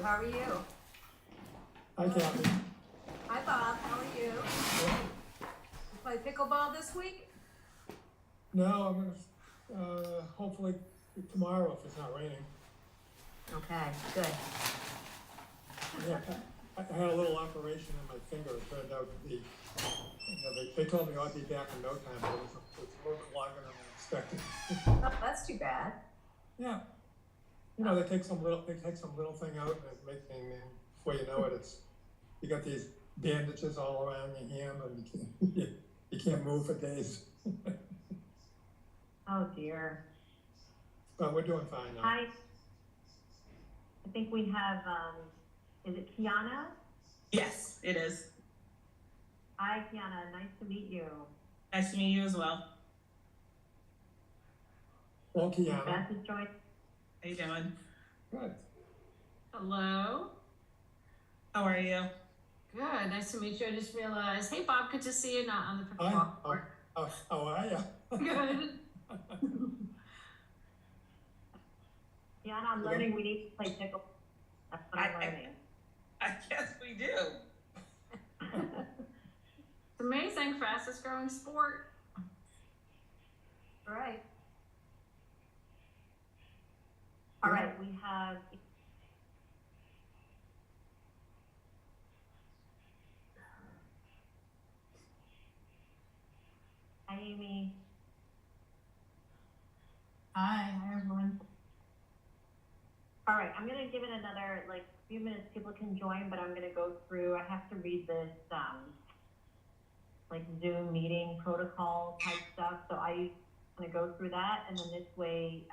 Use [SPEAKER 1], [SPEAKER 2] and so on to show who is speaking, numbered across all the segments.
[SPEAKER 1] How are you?
[SPEAKER 2] Hi, Kathy.
[SPEAKER 1] Hi, Bob. How are you? You play pickleball this week?
[SPEAKER 2] No, I'm gonna, hopefully tomorrow if it's not raining.
[SPEAKER 1] Okay, good.
[SPEAKER 2] Yeah, I had a little operation in my finger. It turned out to be, they told me I'd be back in no time, but it was a little bit longer than I expected.
[SPEAKER 1] Oh, that's too bad.
[SPEAKER 2] Yeah. They take some little thing out and it makes things, and before you know it, you got these bandages all around your hand and you can't move for days.
[SPEAKER 1] Oh dear.
[SPEAKER 2] But we're doing fine now.
[SPEAKER 1] Hi. I think we have, is it Kiana?
[SPEAKER 3] Yes, it is.
[SPEAKER 1] Hi, Kiana. Nice to meet you.
[SPEAKER 3] Nice to meet you as well.
[SPEAKER 2] Well, Kiana.
[SPEAKER 1] Beth is joining.
[SPEAKER 3] How you doing?
[SPEAKER 2] Good.
[SPEAKER 4] Hello.
[SPEAKER 3] How are you?
[SPEAKER 4] Good. Nice to meet you. I just realized, hey, Bob, good to see you. Not on the
[SPEAKER 2] Hi.
[SPEAKER 4] pickleball court.
[SPEAKER 2] How are you?
[SPEAKER 4] Good.
[SPEAKER 1] Kiana, I'm learning we need to play pickleball. That's what I'm learning.
[SPEAKER 3] I guess we do.
[SPEAKER 4] It's amazing. Fastest growing sport.
[SPEAKER 1] All right. All right, we have. Hi, Amy.
[SPEAKER 4] Hi everyone.
[SPEAKER 1] All right, I'm gonna give it another few minutes. People can join, but I'm gonna go through. I have to read this Zoom meeting protocol type stuff. So I want to go through that, and then this way,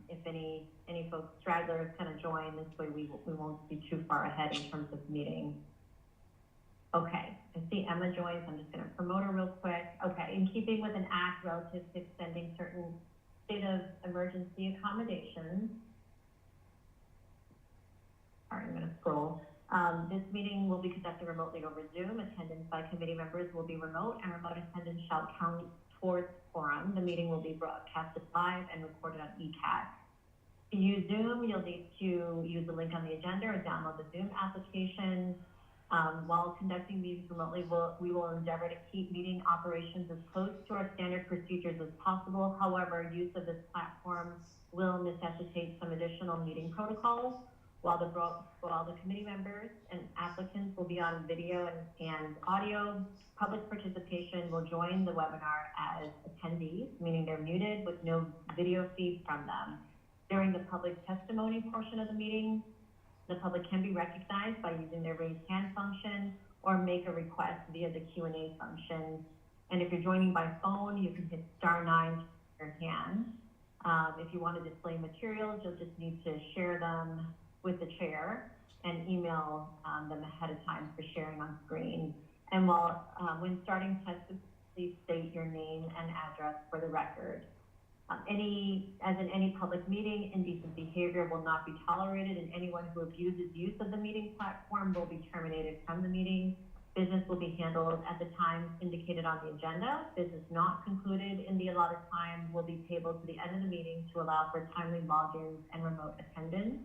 [SPEAKER 1] if any folks stragglers kind of join, this way we won't be too far ahead in terms of meeting. Okay, I see Emma joins. I'm just gonna promote her real quick. Okay, in keeping with an act relative to extending certain state of emergency accommodations. All right, I'm going to scroll. This meeting will be conducted remotely over Zoom. Attendance by committee members will be remote, and remote attendance shall count towards quorum. The meeting will be broadcasted live and recorded on ECAT. To use Zoom, you'll need to use the link on the agenda or download the Zoom application. While conducting meetings remotely, we will endeavor to keep meeting operations as close to our standard procedures as possible. However, use of this platform will necessitate some additional meeting protocols. While the committee members and applicants will be on video and audio, public participation will join the webinar as attendees, meaning they're muted with no video feed from them. During the public testimony portion of the meeting, the public can be recognized by using their raise hand function or make a request via the Q&A function. And if you're joining by phone, you can hit *9 to raise your hand. If you want to display materials, you'll just need to share them with the chair and email them ahead of time for sharing on screen. And when starting testing, please state your name and address for the record. As in any public meeting, indecent behavior will not be tolerated, and anyone who abuses use of the meeting platform will be terminated from the meeting. Business will be handled at the time indicated on the agenda. Business not concluded in the allotted time will be tabled to the end of the meeting to allow for timely logins and remote attendance.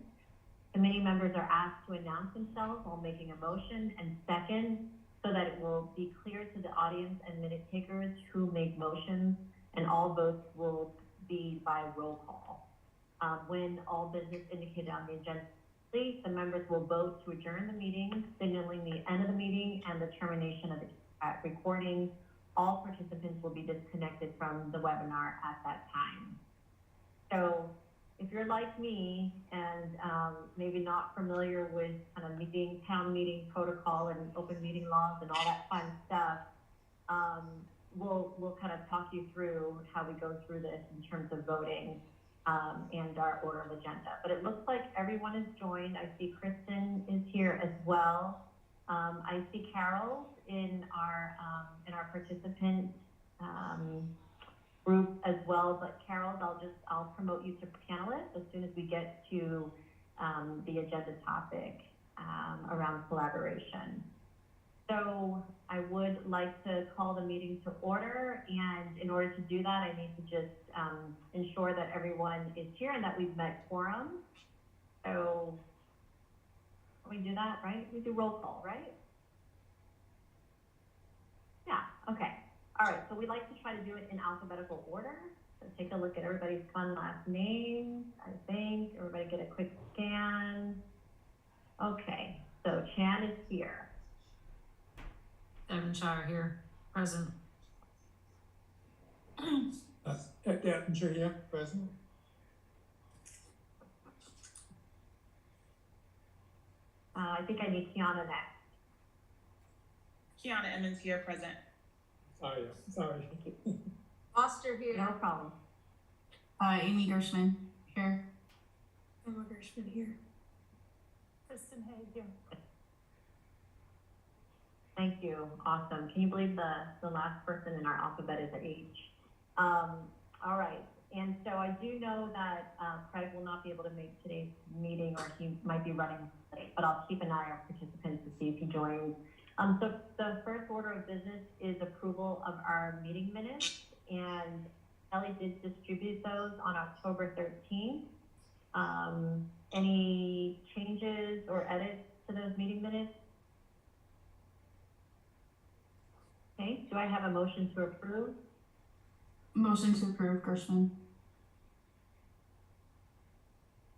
[SPEAKER 1] Committee members are asked to announce themselves while making a motion and second, so that it will be clear to the audience and minute takers who make motions, and all votes will be by roll call. When all business indicated on the agenda is complete, the members will vote to adjourn the meeting, signaling the end of the meeting and the termination of the recording. All participants will be disconnected from the webinar at that time. So if you're like me and maybe not familiar with kind of town meeting protocol and open meeting laws and all that fun stuff, we'll kind of talk you through how we go through this in terms of voting and our order of agenda. But it looks like everyone is joined. I see Kristen is here as well. I see Carol in our participant group as well. But Carol, I'll promote you to panelist as soon as we get to the agenda topic around collaboration. So I would like to call the meeting to order, and in order to do that, I need to just ensure that everyone is here and that we've met quorum. So we do that, right? We do roll call, right? Yeah, okay. All right, so we like to try to do it in alphabetical order. So take a look at everybody's fun last names, I think. Everybody get a quick scan. Okay, so Chan is here.
[SPEAKER 4] Devonshire here, present.
[SPEAKER 2] That's Ettinger here, present.
[SPEAKER 1] I think I need Kiana next.
[SPEAKER 3] Kiana Emmons here, present.
[SPEAKER 2] Sorry.
[SPEAKER 5] Foster here.
[SPEAKER 1] No problem.
[SPEAKER 5] Amy Gershman here.
[SPEAKER 6] Emma Gershman here.
[SPEAKER 5] Kristen Haig here.
[SPEAKER 1] Thank you, awesome. Can you believe the last person in our alphabet is H? All right, and so I do know that Craig will not be able to make today's meeting, or he might be running late, but I'll keep an eye on participants to see if he joins. So the first order of business is approval of our meeting minutes, and Ellie did distribute those on October 13th. Any changes or edits to those meeting minutes? Okay, do I have a motion to approve?
[SPEAKER 5] Motion to approve, Gershman.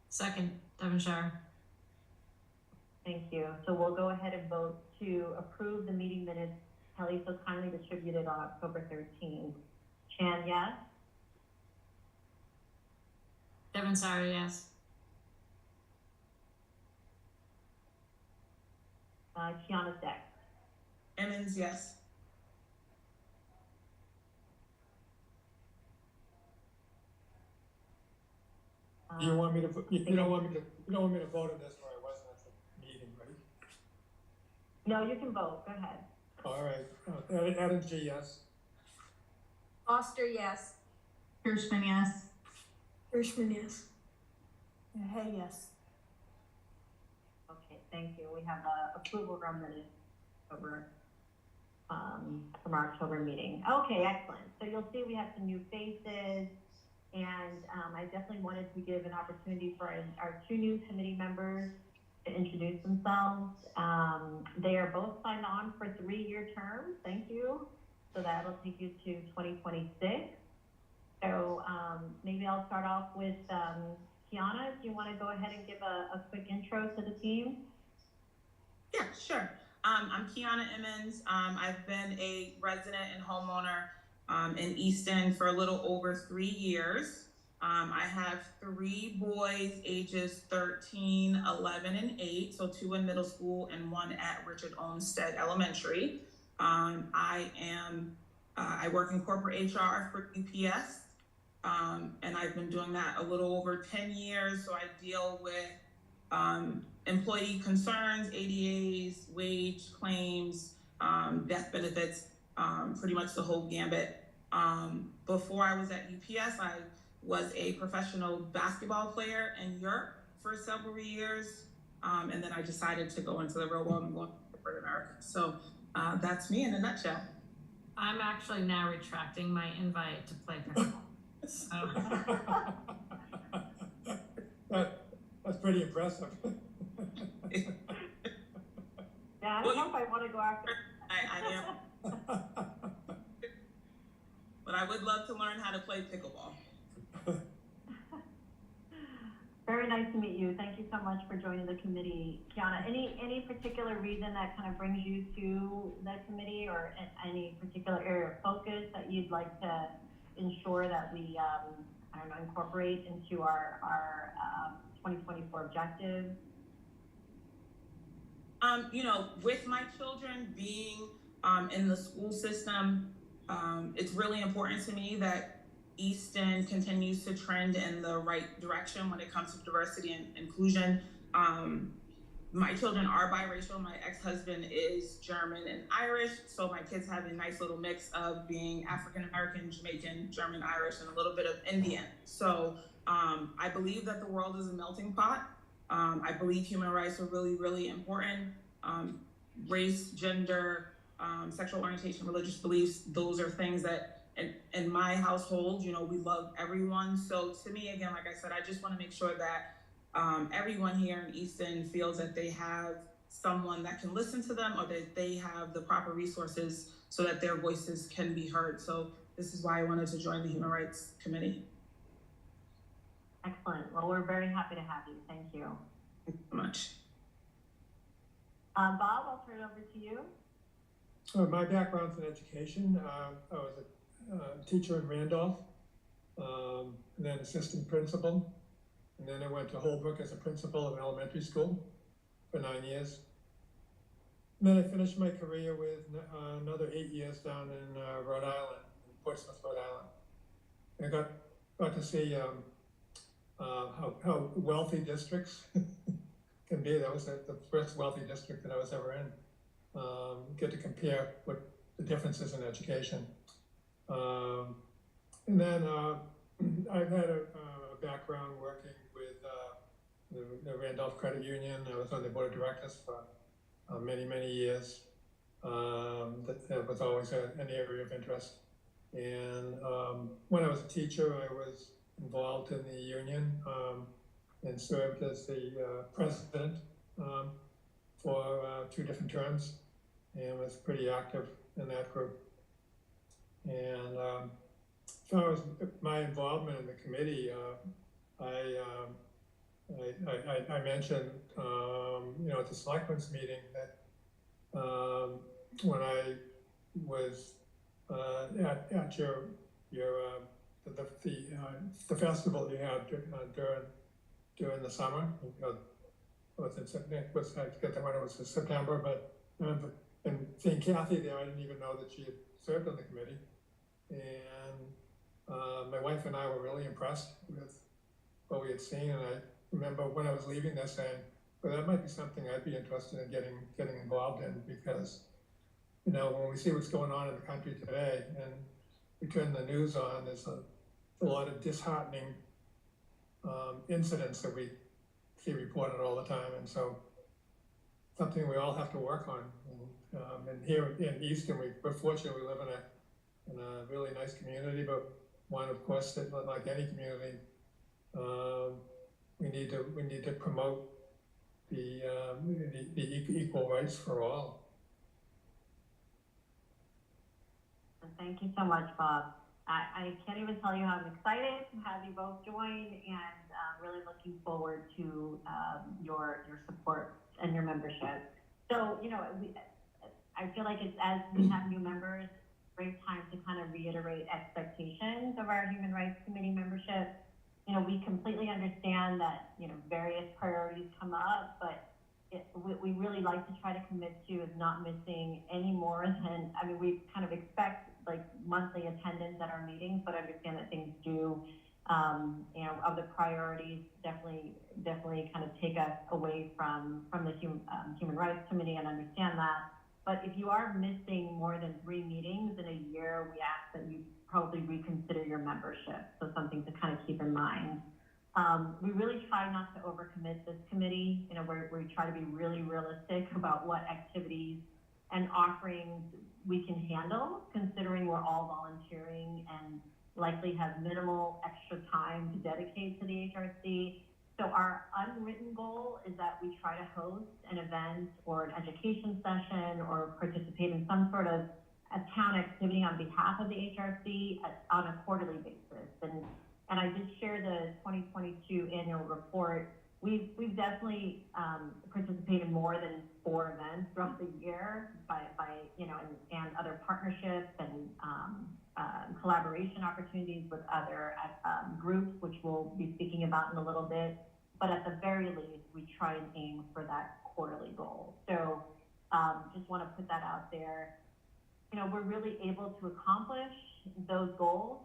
[SPEAKER 4] Second, Devonshire.
[SPEAKER 1] Thank you. So we'll go ahead and vote to approve the meeting minutes Kelly so kindly distributed on October 13th. Chan, yes?
[SPEAKER 4] Devonshire, yes.
[SPEAKER 1] Kiana Deck.
[SPEAKER 3] Emmons, yes.
[SPEAKER 2] You want me to, you don't want me to vote on this where I wasn't at the meeting, right?
[SPEAKER 1] No, you can vote. Go ahead.
[SPEAKER 2] All right, Ettinger, yes.
[SPEAKER 5] Foster, yes. Gershman, yes.
[SPEAKER 6] Gershman, yes.
[SPEAKER 5] And Haig, yes.
[SPEAKER 1] Okay, thank you. We have approval from minutes over from our October meeting. Okay, excellent. So you'll see we have some new faces. And I definitely wanted to give an opportunity for our two new committee members to introduce themselves. They are both signed on for 3-year terms. Thank you. So that'll take you to 2026. So maybe I'll start off with Kiana. Do you want to go ahead and give a quick intro to the team?
[SPEAKER 3] Yeah, sure. I'm Kiana Emmons. I've been a resident and homeowner in Easton for a little over 3 years. I have 3 boys ages 13, 11, and 8, so 2 in middle school and 1 at Richard Olmsted Elementary. I work in corporate HR for UPS, and I've been doing that a little over 10 years, so I deal with employee concerns, ADAs, wage claims, death benefits, pretty much the whole gambit. Before I was at UPS, I was a professional basketball player in Europe for several years, and then I decided to go into the real world and go to corporate America. So that's me in a nutshell.
[SPEAKER 4] I'm actually now retracting my invite to play pickleball. So,
[SPEAKER 2] That's pretty impressive.
[SPEAKER 1] Yeah, I don't know if I want to go after.
[SPEAKER 3] I am. But I would love to learn how to play pickleball.
[SPEAKER 1] Very nice to meet you. Thank you so much for joining the committee. Kiana, any particular reason that kind of brings you to the committee, or any particular area of focus that you'd like to ensure that we, I don't know, incorporate into our 2024 objectives?
[SPEAKER 3] You know, with my children being in the school system, it's really important to me that Easton continues to trend in the right direction when it comes to diversity and inclusion. My children are biracial. My ex-husband is German and Irish, so my kids have a nice little mix of being African-American, Jamaican, German, Irish, and a little bit of Indian. So I believe that the world is a melting pot. I believe human rights are really, really important. Race, gender, sexual orientation, religious beliefs, those are things that in my household, you know, we love everyone. So to me, again, like I said, I just want to make sure that everyone here in Easton feels that they have someone that can listen to them, or that they have the proper resources so that their voices can be heard. So this is why I wanted to join the Human Rights Committee.
[SPEAKER 1] Excellent. Well, we're very happy to have you. Thank you.
[SPEAKER 3] Thank you so much.
[SPEAKER 1] Bob, I'll turn it over to you.
[SPEAKER 2] My background's in education. I was a teacher in Randolph, and then assistant principal. And then I went to Holbrook as a principal of an elementary school for 9 years. And then I finished my career with another 8 years down in Rhode Island, in Portsmouth, Rhode Island. And I got to see how wealthy districts can be. That was the first wealthy district that I was ever in. Get to compare what the differences in education. And then I've had a background working with the Randolph Credit Union. I was on the board of directors for many, many years. That was always an area of interest. And when I was a teacher, I was involved in the union and served as the president for 2 different terms, and was pretty active in that group. And as far as my involvement in the committee, I mentioned, at the selectmen's meeting that when I was at the festival you had during the summer, I forget when it was in September, but and seeing Kathy there, I didn't even know that she had served on the committee. And my wife and I were really impressed with what we had seen, and I remember when I was leaving there saying, well, that might be something I'd be interested in getting involved in, because when we see what's going on in the country today and we turn the news on, there's a lot of disheartening incidents that we see reported all the time, and so something we all have to work on. And here in Easton, we're fortunate we live in a really nice community, but one, of course, that like any community, we need to promote the equal rights for all.
[SPEAKER 1] Thank you so much, Bob. I can't even tell you how I'm excited to have you both join, and really looking forward to your support and your membership. So, I feel like it's, as we have new members, great time to kind of reiterate expectations of our Human Rights Committee membership. We completely understand that, various priorities come up, but what we really like to try to commit to is not missing any more than, we kind of expect like monthly attendance at our meetings, but understand that things do, of the priorities definitely kind of take us away from the Human Rights Committee, and understand that. But if you are missing more than 3 meetings in a year, we ask that you probably reconsider your membership. So something to kind of keep in mind. We really try not to overcommit this committee, where we try to be really realistic about what activities and offerings we can handle, considering we're all volunteering and likely have minimal extra time to dedicate to the HRC. So our unwritten goal is that we try to host an event or an education session or participate in some sort of a town activity on behalf of the HRC on a quarterly basis. And I did share the 2022 annual report. We've definitely participated more than 4 events throughout the year by and other partnerships and collaboration opportunities with other groups, which we'll be speaking about in a little bit. But at the very least, we try and aim for that quarterly goal. So just want to put that out there. We're really able to accomplish those goals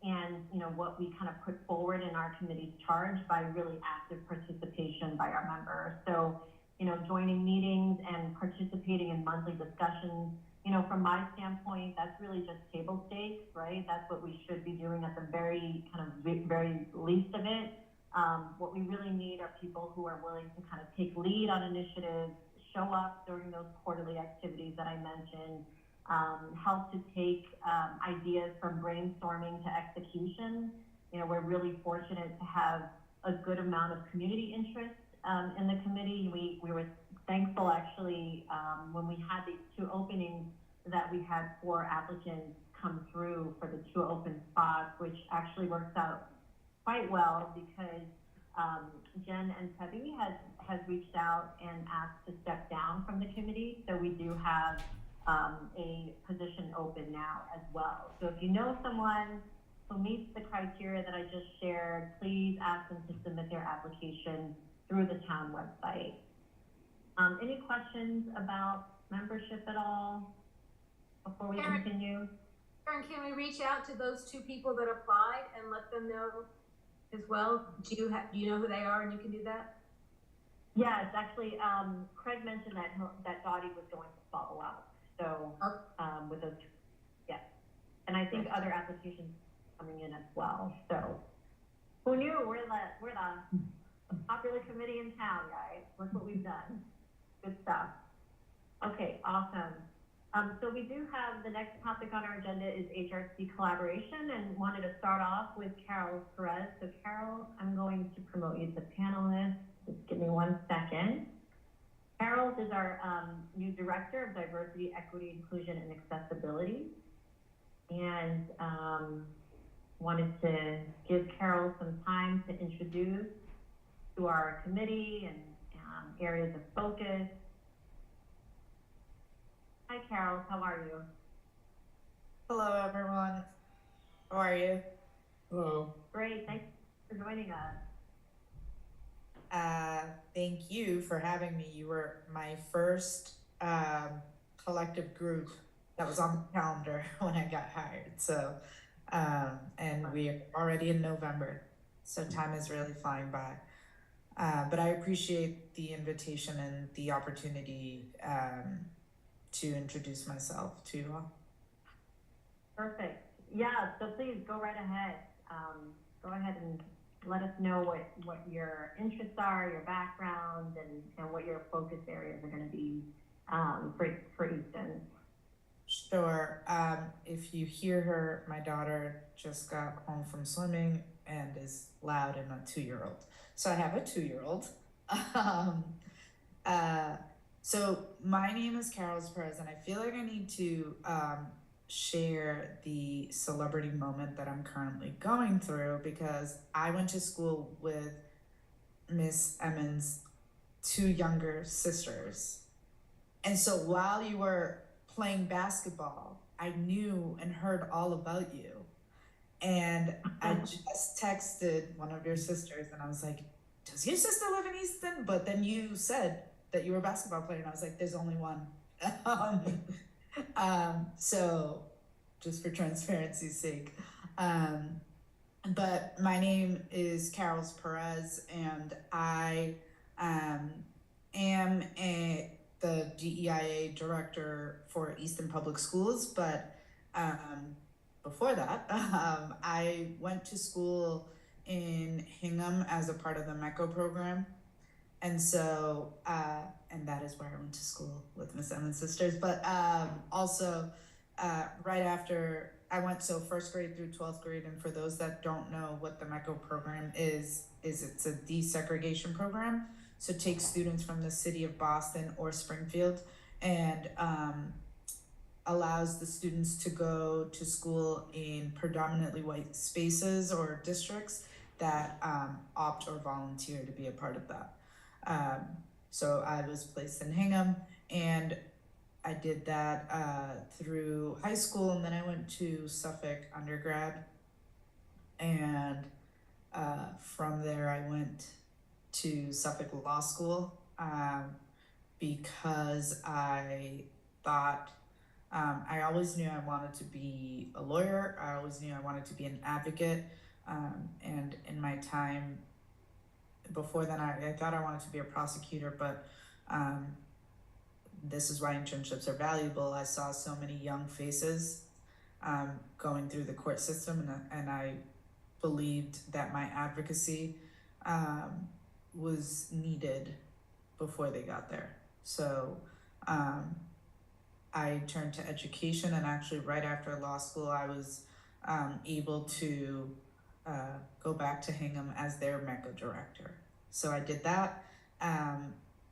[SPEAKER 1] and what we kind of put forward in our committee's charge by really active participation by our members. So, joining meetings and participating in monthly discussions, from my standpoint, that's really just table stakes, right? That's what we should be doing at the very least of it. What we really need are people who are willing to kind of take lead on initiatives, show up during those quarterly activities that I mentioned, help to take ideas from brainstorming to execution. We're really fortunate to have a good amount of community interest in the committee. We were thankful actually when we had these 2 openings that we had 4 applicants come through for the 2 open spots, which actually works out quite well because Jen and Tebby has reached out and asked to step down from the committee. So we do have a position open now as well. So if you know someone who meets the criteria that I just shared, please ask them to submit their application through the town website. Any questions about membership at all before we
[SPEAKER 4] Karen.
[SPEAKER 1] continue?
[SPEAKER 4] Karen, can we reach out to those 2 people that applied and let them know as well? Do you know who they are and you can do that?
[SPEAKER 1] Yes, actually, Craig mentioned that Dottie was going to follow up. So with those 2, yes. And I think other applications coming in as well. So who knew? We're the popular committee in town, guys. Look what we've done. Good stuff. Okay, awesome. So we do have the next topic on our agenda is HRC collaboration, and wanted to start off with Carol Perez. So Carol, I'm going to promote you to panelist. Just give me 1 second. Carol is our new Director of Diversity, Equity, Inclusion, and Accessibility. And wanted to give Carol some time to introduce to our committee and areas of focus. Hi, Carol, how are you?
[SPEAKER 7] Hello, everyone. How are you?
[SPEAKER 2] Hello.
[SPEAKER 1] Great, thanks for joining us.
[SPEAKER 7] Thank you for having me. You were my first collective group that was on the calendar when I got hired. So, and we're already in November, so time is really flying by. But I appreciate the invitation and the opportunity to introduce myself to you all.
[SPEAKER 1] Perfect. Yeah, so please go right ahead. Go ahead and let us know what your interests are, your background, and what your focus areas are going to be for Easton.
[SPEAKER 7] Sure. If you hear her, my daughter just got home from swimming and is loud and a 2-year-old. So I have a 2-year-old. So my name is Carol Perez, and I feel like I need to share the celebrity moment that I'm currently going through, because I went to school with Miss Emmons' 2 younger sisters. And so while you were playing basketball, I knew and heard all about you. And I just texted one of your sisters and I was like, does your sister live in Easton? But then you said that you were a basketball player, and I was like, there's only one. So just for transparency's sake. But my name is Carol Perez, and I am the DEIA director for Easton Public Schools. But before that, I went to school in Hingham as a part of the MECO program. And so, and that is where I went to school with Miss Emmons' sisters. But also, right after I went, so 1st grade through 12th grade, and for those that don't know what the MECO program is it's a desegregation program. So it takes students from the city of Boston or Springfield and allows the students to go to school in predominantly white spaces or districts that opt or volunteer to be a part of that. So I was placed in Hingham, and I did that through high school, and then I went to Suffolk undergrad, and from there I went to Suffolk Law School because I thought I always knew I wanted to be a lawyer. I always knew I wanted to be an advocate, and in my time before then, I thought I wanted to be a prosecutor, but this is why internships are valuable. I saw so many young faces going through the court system, and I believed that my advocacy was needed before they got there. So I turned to education, and actually right after law school, I was able to go back to Hingham as their MECA director. So I did that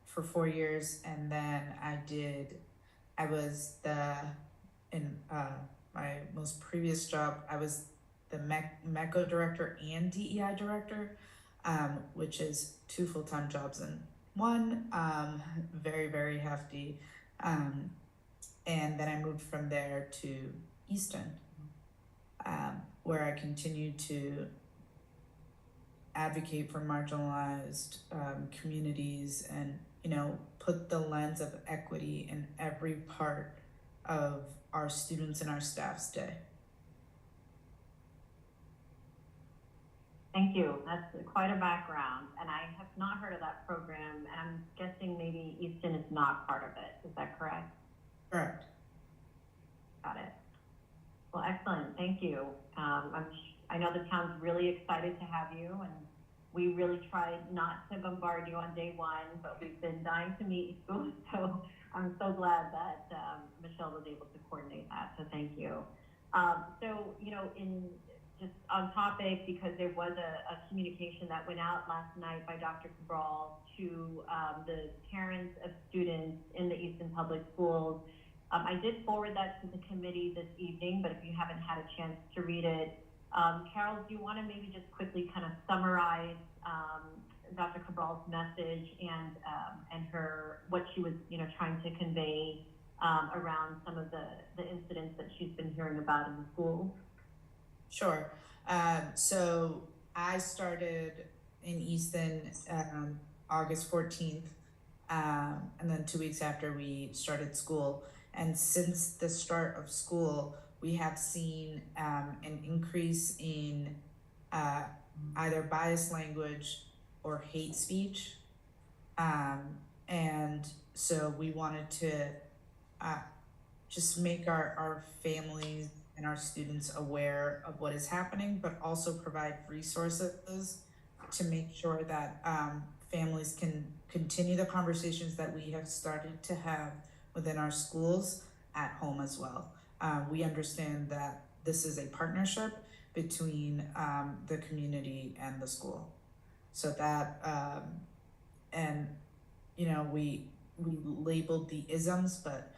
[SPEAKER 7] for 4 years, and then I was in my most previous job, I was the MECO director and DEI director, which is 2 full-time jobs in one, very, very hefty. And then I moved from there to Easton, where I continued to advocate for marginalized communities and, put the lens of equity in every part of our students and our staff's day.
[SPEAKER 1] Thank you. That's quite a background, and I have not heard of that program, and I'm guessing maybe Easton is not part of it. Is that correct?
[SPEAKER 7] Correct.
[SPEAKER 1] Got it. Well, excellent. Thank you. I know the town's really excited to have you, and we really tried not to bombard you on day one, but we've been dying to meet you. So I'm so glad that Michelle was able to coordinate that. So thank you. So, in just on topic, because there was a communication that went out last night by Dr. Cabral to the parents of students in the Easton Public Schools. I did forward that to the committee this evening, but if you haven't had a chance to read it, Carol, do you want to maybe just quickly kind of summarize Dr. Cabral's message and her what she was trying to convey around some of the incidents that she's been hearing about in the schools?
[SPEAKER 7] Sure. So I started in Easton August 14th, and then 2 weeks after we started school. And since the start of school, we have seen an increase in either biased language or hate speech. And so we wanted to just make our families and our students aware of what is happening, but also provide resources to make sure that families can continue the conversations that we have started to have within our schools at home as well. We understand that this is a partnership between the community and the school. So that, and we labeled the isms, but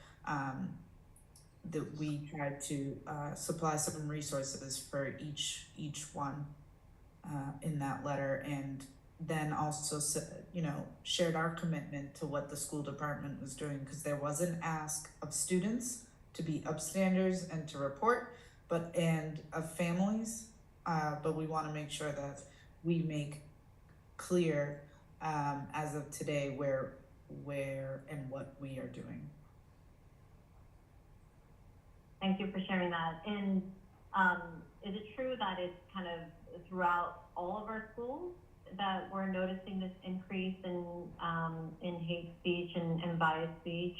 [SPEAKER 7] that we tried to supply some resources for each one in that letter, and then also shared our commitment to what the school department was doing, because there was an ask of students to be upstanders and to report, and of families, but we want to make sure that we make clear as of today where and what we are doing.
[SPEAKER 1] Thank you for sharing that. And is it true that it's kind of throughout all of our schools that we're noticing this increase in hate speech and biased speech,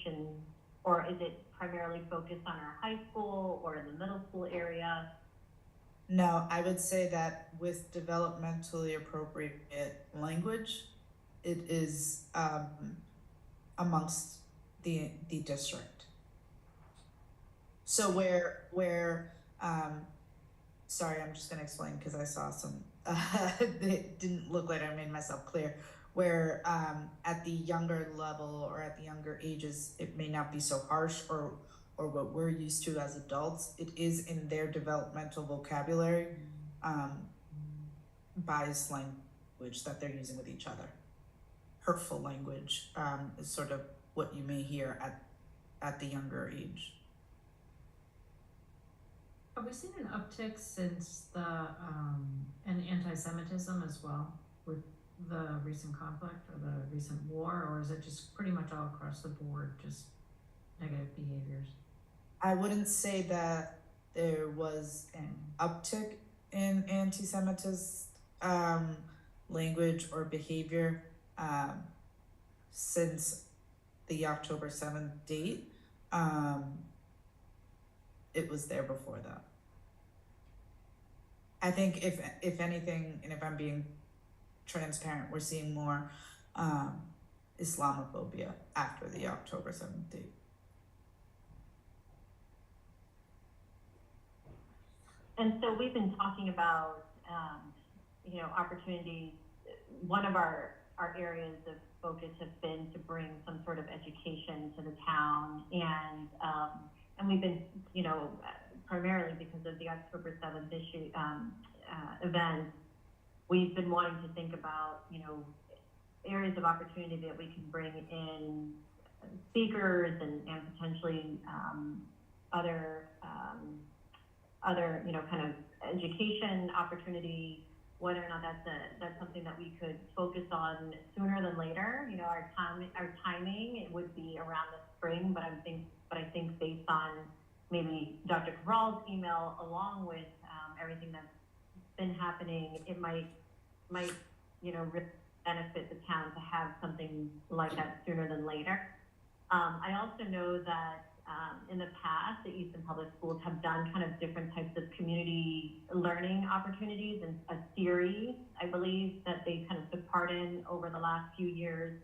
[SPEAKER 1] or is it primarily focused on our high school or in the middle school area?
[SPEAKER 7] No, I would say that with developmentally appropriate language, it is amongst the district. So where sorry, I'm just gonna explain because I saw some, it didn't look like I made myself clear, where at the younger level or at the younger ages, it may not be so harsh or what we're used to as adults. It is in their developmental vocabulary, biased language that they're using with each other. Hurtful language is sort of what you may hear at the younger age.
[SPEAKER 8] Have we seen an uptick since and anti-Semitism as well with the recent conflict or the recent war, or is it just pretty much all across the board, just negative behaviors?
[SPEAKER 7] I wouldn't say that there was an uptick in anti-Semitism language or behavior since the October 7th date. It was there before that. I think if anything, and if I'm being transparent, we're seeing more Islamophobia after the October 7th date.
[SPEAKER 1] And so we've been talking about opportunities. One of our areas of focus have been to bring some sort of education to the town, and we've been, primarily because of the October 7th issue event, we've been wanting to think about, areas of opportunity that we can bring in speakers and potentially other kind of education opportunity, whether or not that's something that we could focus on sooner than later. Our timing, it would be around the spring, but I think based on maybe Dr. Cabral's email, along with everything that's been happening, it might really benefit the town to have something like that sooner than later. I also know that in the past, the Easton Public Schools have done kind of different types of community learning opportunities, and a series, I believe, that they kind of took part in over the last few years.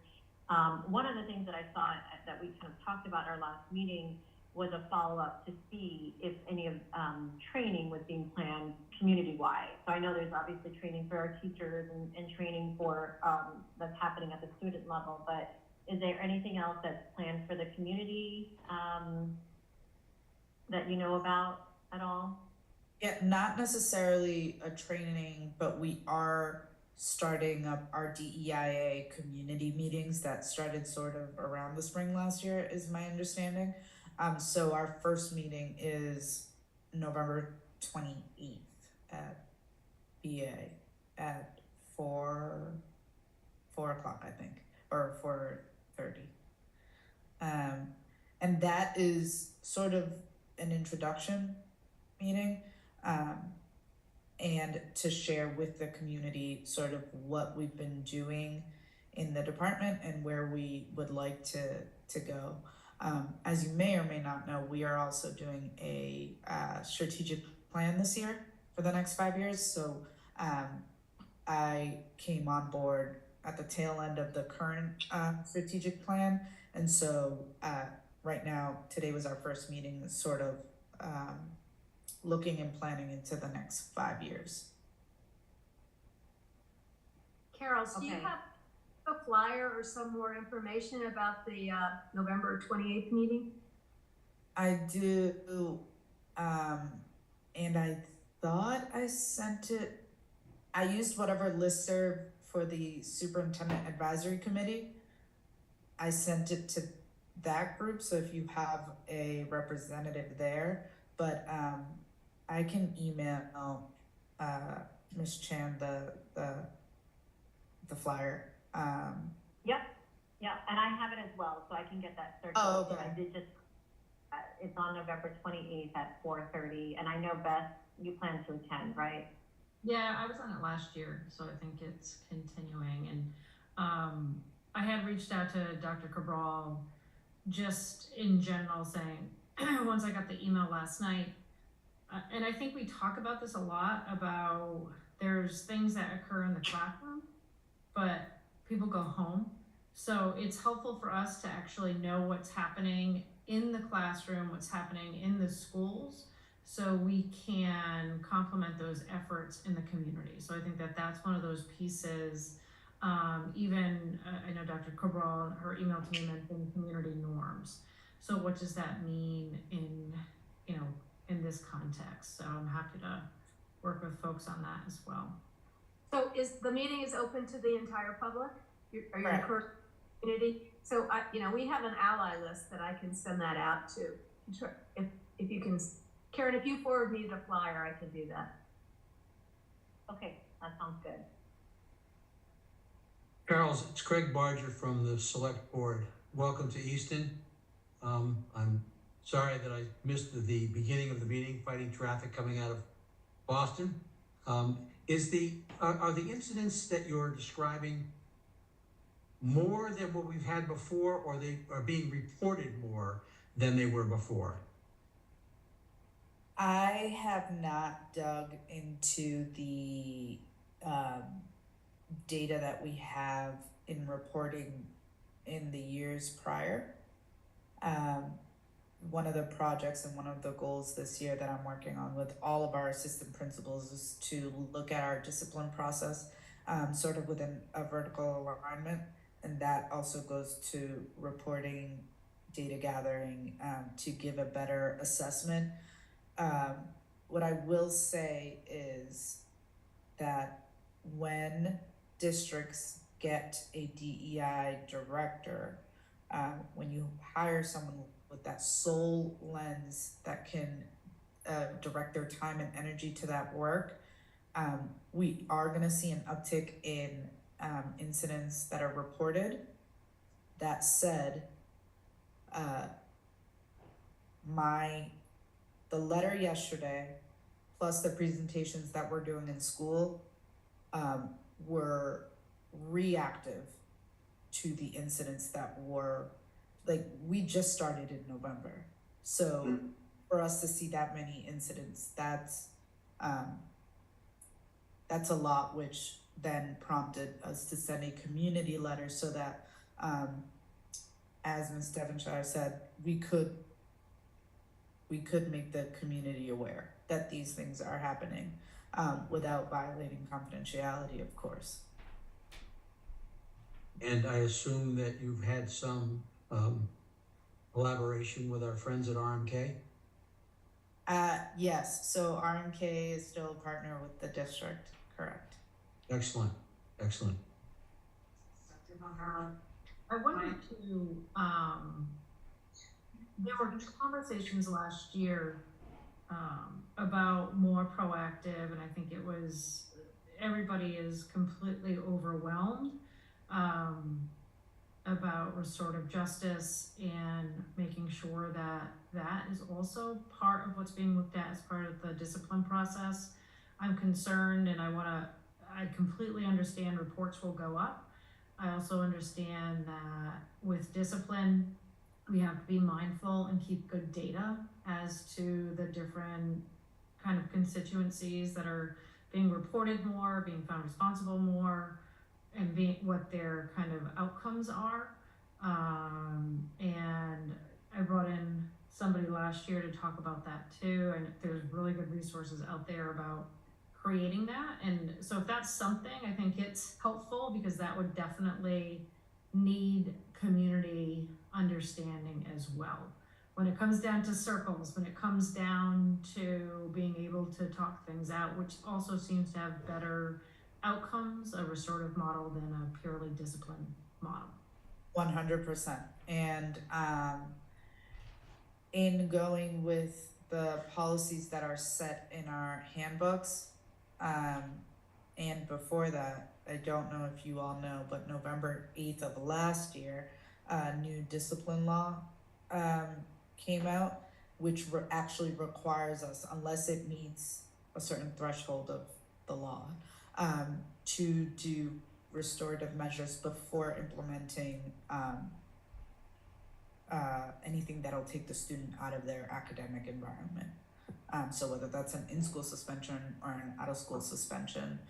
[SPEAKER 1] One of the things that I saw that we kind of talked about at our last meeting was a follow-up to see if any of training was being planned community-wide. So I know there's obviously training for our teachers and training for that's happening at the student level, but is there anything else that's planned for the community that you know about at all?
[SPEAKER 7] Yeah, not necessarily a training, but we are starting up our DEIA community meetings that started sort of around the spring last year, is my understanding. So our first meeting is November 28th at BA at 4 o'clock, I think, or 4:30. And that is sort of an introduction meeting, and to share with the community sort of what we've been doing in the department and where we would like to go. As you may or may not know, we are also doing a strategic plan this year for the next 5 years. So I came on board at the tail end of the current strategic plan. And so right now, today was our first meeting, sort of looking and planning into the next 5 years.
[SPEAKER 4] Carol, do you have a flyer or some more information about the November 28th meeting?
[SPEAKER 7] I do, and I thought I sent it. I used whatever listserv for the Superintendent Advisory Committee. I sent it to that group, so if you have a representative there, but I can email Ms. Chan the flyer.
[SPEAKER 1] Yeah, and I have it as well, so I can get that circulated.
[SPEAKER 7] Oh, okay.
[SPEAKER 1] I did just, it's on November 28th at 4:30, and I know, Beth, you plan to attend, right?
[SPEAKER 8] Yeah, I was on it last year, so I think it's continuing. And I had reached out to Dr. Cabral just in general, saying, once I got the email last night, and I think we talk about this a lot, about there's things that occur in the classroom, but people go home. So it's helpful for us to actually know what's happening in the classroom, what's happening in the schools, so we can complement those efforts in the community. So I think that that's one of those pieces. Even I know Dr. Cabral, her email to me mentioned community norms. So what does that mean in this context? So I'm happy to work with folks on that as well.
[SPEAKER 4] So the meeting is open to the entire public? Are you encouraging the community? So we have an ally list that I can send that out to. If you can, Karen, if you forward me the flyer, I can do that.
[SPEAKER 1] Okay, that sounds good.
[SPEAKER 9] Carol, it's Craig Barger from the Select Board. Welcome to Easton. I'm sorry that I missed the beginning of the meeting, fighting traffic coming out of Boston. Are the incidents that you're describing more than what we've had before, or they are being reported more than they were before?
[SPEAKER 7] I have not dug into the data that we have in reporting in the years prior. one of the projects and one of the goals this year that I'm working on with all of our assistant principals is to look at our discipline process, sort of within a vertical alignment. And that also goes to reporting, data gathering, to give a better assessment. What I will say is that when districts get a DEI director, when you hire someone with that sole lens that can direct their time and energy to that work, we are going to see an uptick in incidents that are reported. That said, the letter yesterday, plus the presentations that we're doing in school, were reactive to the incidents that were, like, we just started in November. So for us to see that many incidents, that's a lot, which then prompted us to send a community letter so that, as Ms. Devonshire said, we could make the community aware that these things are happening, without violating confidentiality, of course.
[SPEAKER 9] And I assume that you've had some collaboration with our friends at RMK?
[SPEAKER 7] Yes, so RMK is still a partner with the district, correct?
[SPEAKER 9] Excellent, excellent.
[SPEAKER 8] I wanted to, there were conversations last year about more proactive, and I think it was, everybody is completely overwhelmed about restorative justice and making sure that that is also part of what's being looked at as part of the discipline process. I'm concerned, and I completely understand reports will go up. I also understand that with discipline, we have to be mindful and keep good data as to the different kind of constituencies that are being reported more, being found responsible more, and what their kind of outcomes are. And I brought in somebody last year to talk about that too, and there's really good resources out there about creating that. And so if that's something, I think it's helpful, because that would definitely need community understanding as well. When it comes down to circles, when it comes down to being able to talk things out, which also seems to have better outcomes, a restorative model, than a purely disciplined model.
[SPEAKER 7] 100%. And in going with the policies that are set in our handbooks, and before that, I don't know if you all know, but November 8th of last year, a new discipline law came out, which actually requires us, unless it meets a certain threshold of the law, to do restorative measures before implementing anything that'll take the student out of their academic environment. So whether that's an in-school suspension or an out-of-school suspension.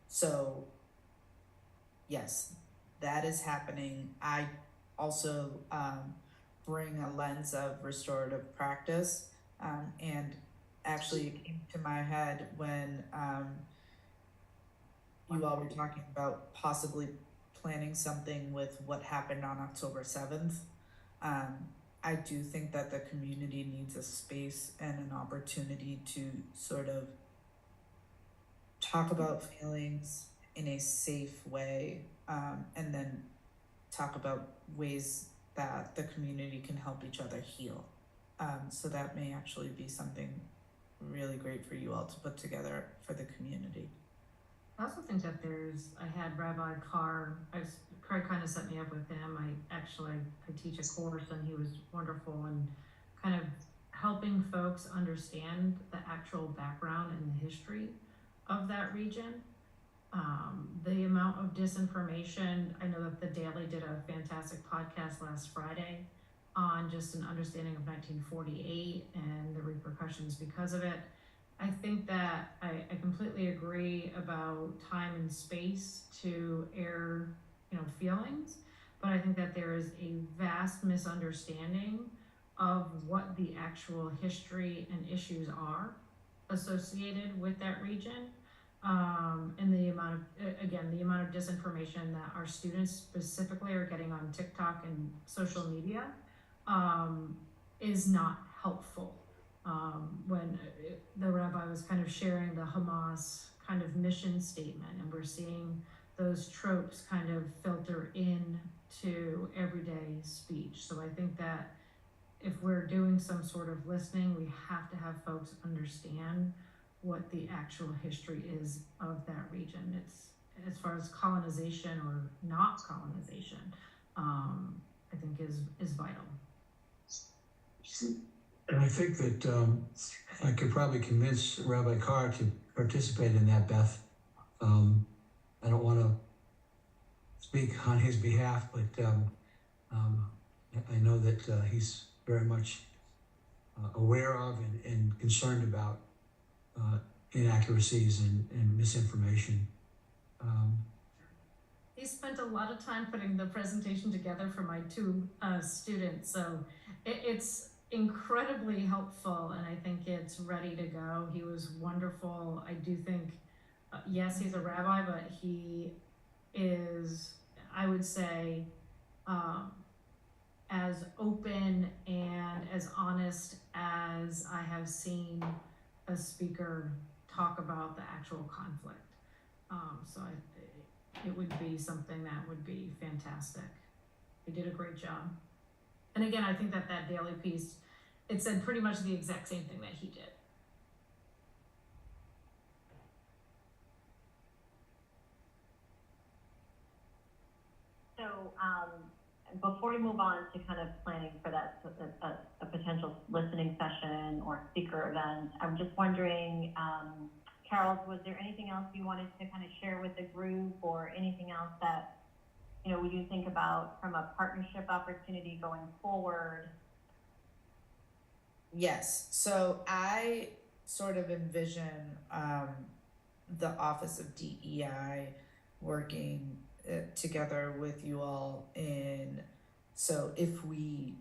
[SPEAKER 7] So yes, that is happening. I also bring a lens of restorative practice, and actually it came to my head when you all were talking about possibly planning something with what happened on October 7th. I do think that the community needs a space and an opportunity to sort of talk about feelings in a safe way, and then talk about ways that the community can help each other heal. So that may actually be something really great for you all to put together for the community.
[SPEAKER 8] I also think that I had Rabbi Carr, Craig kind of set me up with him. I teach a course, and he was wonderful, and kind of helping folks understand the actual background and the history of that region. The amount of disinformation, I know that the Daily did a fantastic podcast last Friday on just an understanding of 1948 and the repercussions because of it. I think that I completely agree about time and space to air, feelings, but I think that there is a vast misunderstanding of what the actual history and issues are associated with that region. And the amount of disinformation that our students specifically are getting on TikTok and social media is not helpful. When the rabbi was kind of sharing the Hamas kind of mission statement, and we're seeing those tropes kind of filter in to everyday speech. So I think that if we're doing some sort of listening, we have to have folks understand what the actual history is of that region. It's as far as colonization or not colonization, I think is vital.
[SPEAKER 9] And I think that I could probably convince Rabbi Carr to participate in that, Beth. I don't want to speak on his behalf, but I know that he's very much aware of and concerned about inaccuracies and misinformation.
[SPEAKER 8] He spent a lot of time putting the presentation together for my two students, so it's incredibly helpful, and I think it's ready to go. He was wonderful. I do think, yes, he's a rabbi, but he is, I would say, as open and as honest as I have seen a speaker talk about the actual conflict. So it would be something that would be fantastic. He did a great job. And again, I think that daily piece, it said pretty much the exact same thing that he did.
[SPEAKER 1] So, before we move on to kind of planning for that, a potential listening session or speaker event, I'm just wondering, Carol, was there anything else you wanted to kind of share with the group, or anything else that, you know, you think about from a partnership opportunity going forward?
[SPEAKER 7] Yes, so I sort of envision the Office of DEI working together with you all so if we,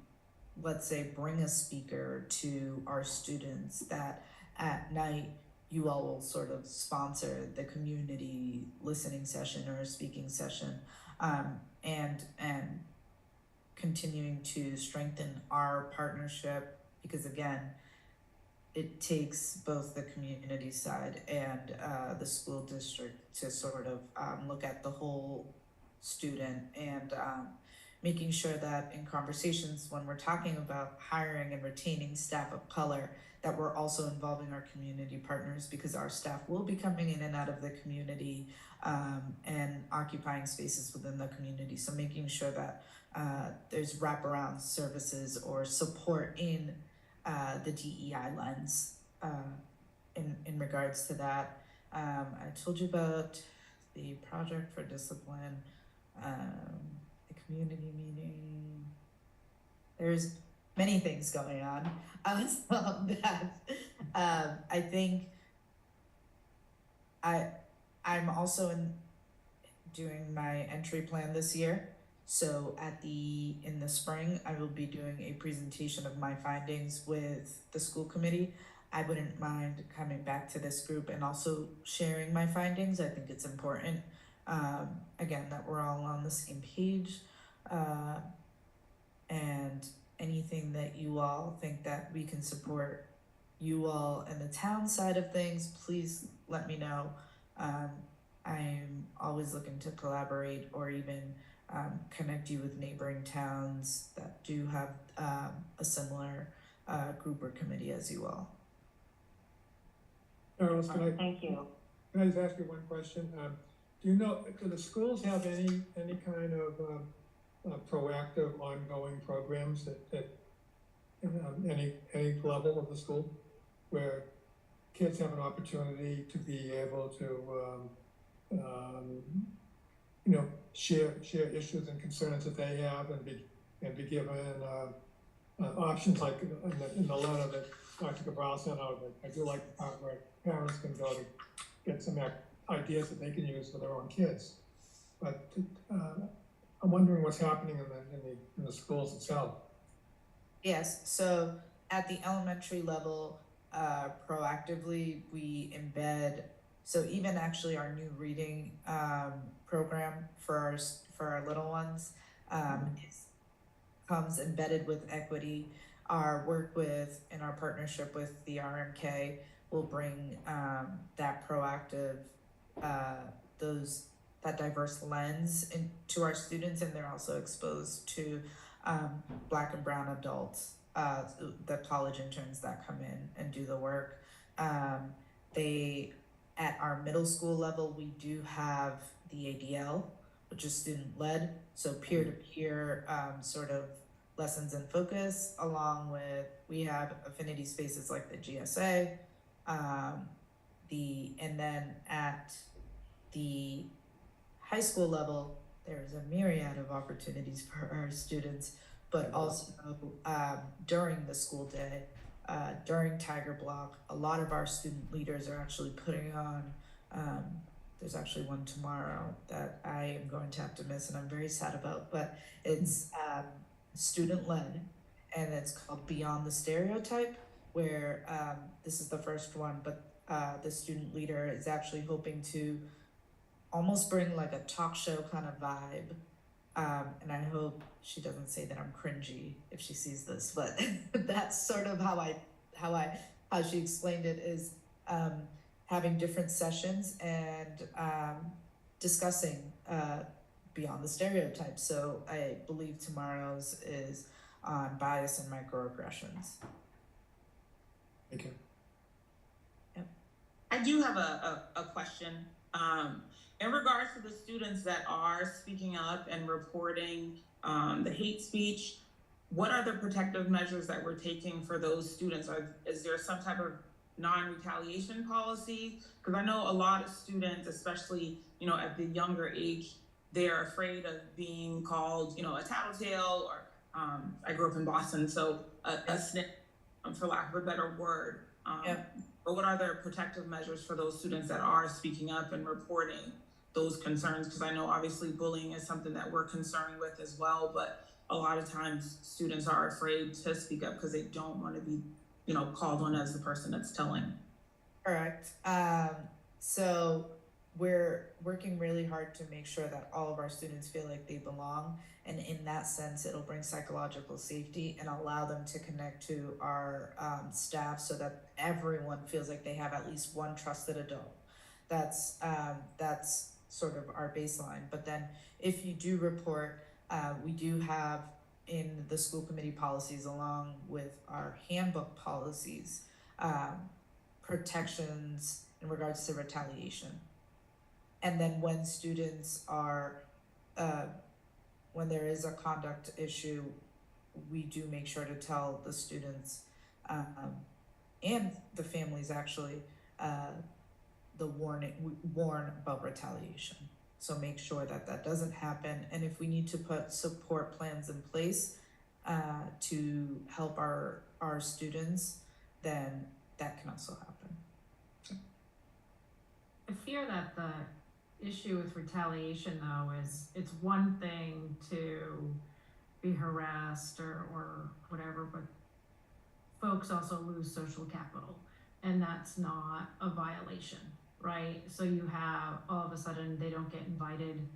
[SPEAKER 7] let's say, bring a speaker to our students, that at night you all will sort of sponsor the community listening session or a speaking session, and continuing to strengthen our partnership, because again, it takes both the community side and the school district to sort of look at the whole student, and making sure that in conversations when we're talking about hiring and retaining staff of color, that we're also involving our community partners, because our staff will be coming in and out of the community and occupying spaces within the community. So making sure that there's wraparound services or support in the DEI lens in regards to that. I told you about the project for discipline, the community meeting. There's many things going on that I think I'm also doing my entry plan this year. So in the spring, I will be doing a presentation of my findings with the school committee. I wouldn't mind coming back to this group and also sharing my findings. I think it's important, again, that we're all on the same page, and anything that you all think that we can support you all and the town side of things, please let me know. I'm always looking to collaborate or even connect you with neighboring towns that do have a similar group or committee as you all.
[SPEAKER 2] Carlos,
[SPEAKER 1] Thank you.
[SPEAKER 2] can I just ask you one question? Do the schools have any kind of proactive ongoing programs at any level of the school, where kids have an opportunity to be able to share issues and concerns that they have, and be given options, like in the letter that Dr. Cabral sent out. I do like the part where parents can go to get some ideas that they can use for their own kids. But I'm wondering what's happening in the schools itself.
[SPEAKER 7] Yes, so at the elementary level, proactively, we embed, so even actually our new reading, program for for our little ones, comes embedded with equity. Our work with, in our partnership with the RMK will bring, that proactive, that diverse lens into our students, and they're also exposed to Black and brown adults, the college interns that come in and do the work. They, at our middle school level, we do have the ADL, which is student led, so peer to peer sort of lessons and focus, along with, we have affinity spaces like the GSA, and then at the high school level, there's a myriad of opportunities for our students, but also during the school day, during Tiger Block, a lot of our student leaders are actually putting on, there's actually one tomorrow that I am going to have to miss and I'm very sad about, but it's student led, and it's called Beyond the Stereotype, where this is the first one, but the student leader is actually hoping to almost bring like a talk show kind of vibe. And I hope she doesn't say that I'm cringy if she sees this, but that's sort of how she explained it, is having different sessions and discussing beyond the stereotypes. So I believe tomorrow's is on bias and microaggressions.
[SPEAKER 2] Thank you.
[SPEAKER 3] I do have a question. In regards to the students that are speaking up and reporting the hate speech, what are the protective measures that we're taking for those students? Is there some type of non-retaliation policy? Because I know a lot of students, especially, at the younger age, they're afraid of being called, a tattletale, or I grew up in Boston, so a snitch, for lack of a better word. But what are the protective measures for those students that are speaking up and reporting those concerns? Because I know obviously bullying is something that we're concerned with as well, but a lot of times students are afraid to speak up because they don't want to be, called on as the person that's telling.
[SPEAKER 7] Correct. So we're working really hard to make sure that all of our students feel like they belong. And in that sense, it'll bring psychological safety and allow them to connect to our staff so that everyone feels like they have at least one trusted adult. That's sort of our baseline. But then if you do report, we do have in the school committee policies, along with our handbook policies, protections in regards to retaliation. And then when students are, when there is a conduct issue, we do make sure to tell the students and the families actually warn about retaliation. So make sure that that doesn't happen. And if we need to put support plans in place to help our students, then that can also happen.
[SPEAKER 8] I fear that the issue with retaliation, though, is it's one thing to be harassed or whatever, but folks also lose social capital, and that's not a violation, right? So you have, all of a sudden, they don't get invited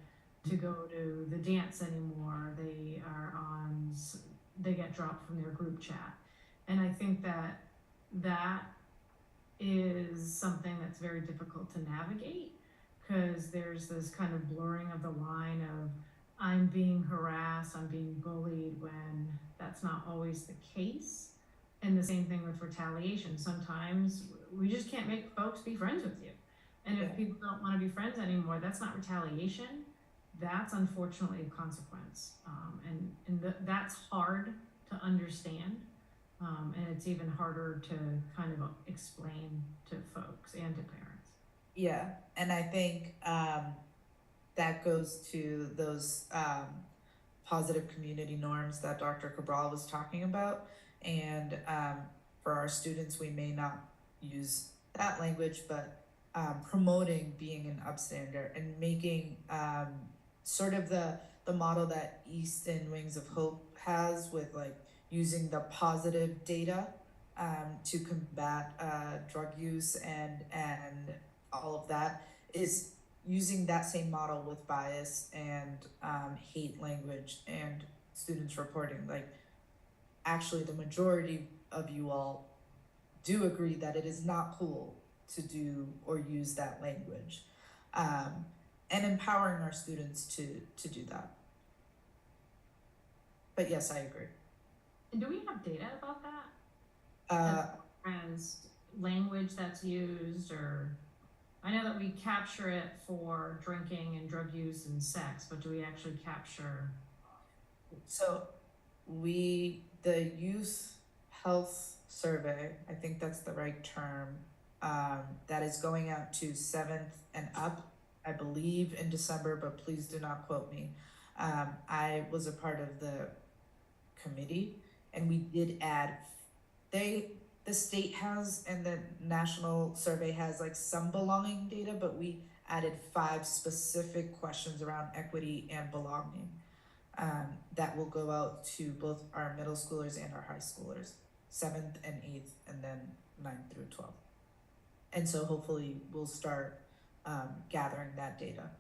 [SPEAKER 8] to go to the dance anymore. They get dropped from their group chat. And I think that is something that's very difficult to navigate, because there's this kind of blurring of the line of I'm being harassed, I'm being bullied, when that's not always the case. And the same thing with retaliation. Sometimes we just can't make folks be friends with you. And if people don't want to be friends anymore, that's not retaliation. That's unfortunately a consequence. That's hard to understand. And it's even harder to kind of explain to folks and to parents.
[SPEAKER 7] Yeah, and I think that goes to those positive community norms that Dr. Cabral was talking about. And for our students, we may not use that language, but promoting being an upstander and making sort of the model that Easton Wings of Hope has with, like, using the positive data to combat drug use and all of that, is using that same model with bias and hate language and students reporting. Like, actually the majority of you all do agree that it is not cool to do or use that language, and empowering our students to do that. But yes, I agree.
[SPEAKER 8] And do we have data about that? As language that's used, or I know that we capture it for drinking and drug use and sex, but do we actually capture?
[SPEAKER 7] So the youth health survey, I think that's the right term, that is going out to 7th and up, I believe in December, but please do not quote me. I was a part of the committee, and we did add, the state has and the national survey has like some belonging data, but we added 5 specific questions around equity and belonging that will go out to both our middle schoolers and our high schoolers, 7th and 8th, and then 9th through 12th. And so hopefully we'll start gathering that data.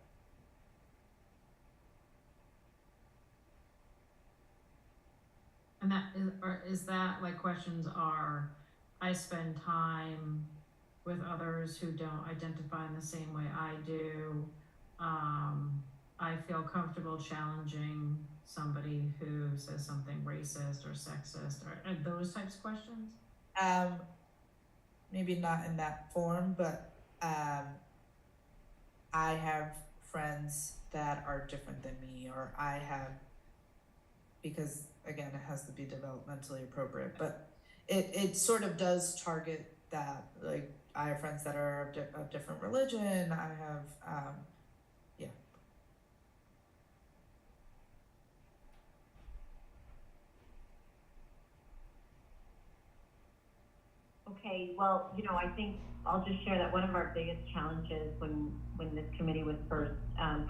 [SPEAKER 8] And that is, or is that like questions are, I spend time with others who don't identify in the same way I do. I feel comfortable challenging somebody who says something racist or sexist, or those types of questions?
[SPEAKER 7] Maybe not in that form, but I have friends that are different than me, or I have, because again, it has to be developmentally appropriate, but it sort of does target that. Like, I have friends that are of different religion. I have, yeah.
[SPEAKER 1] Okay, well, you know, I think I'll just share that one of our biggest challenges when this committee was first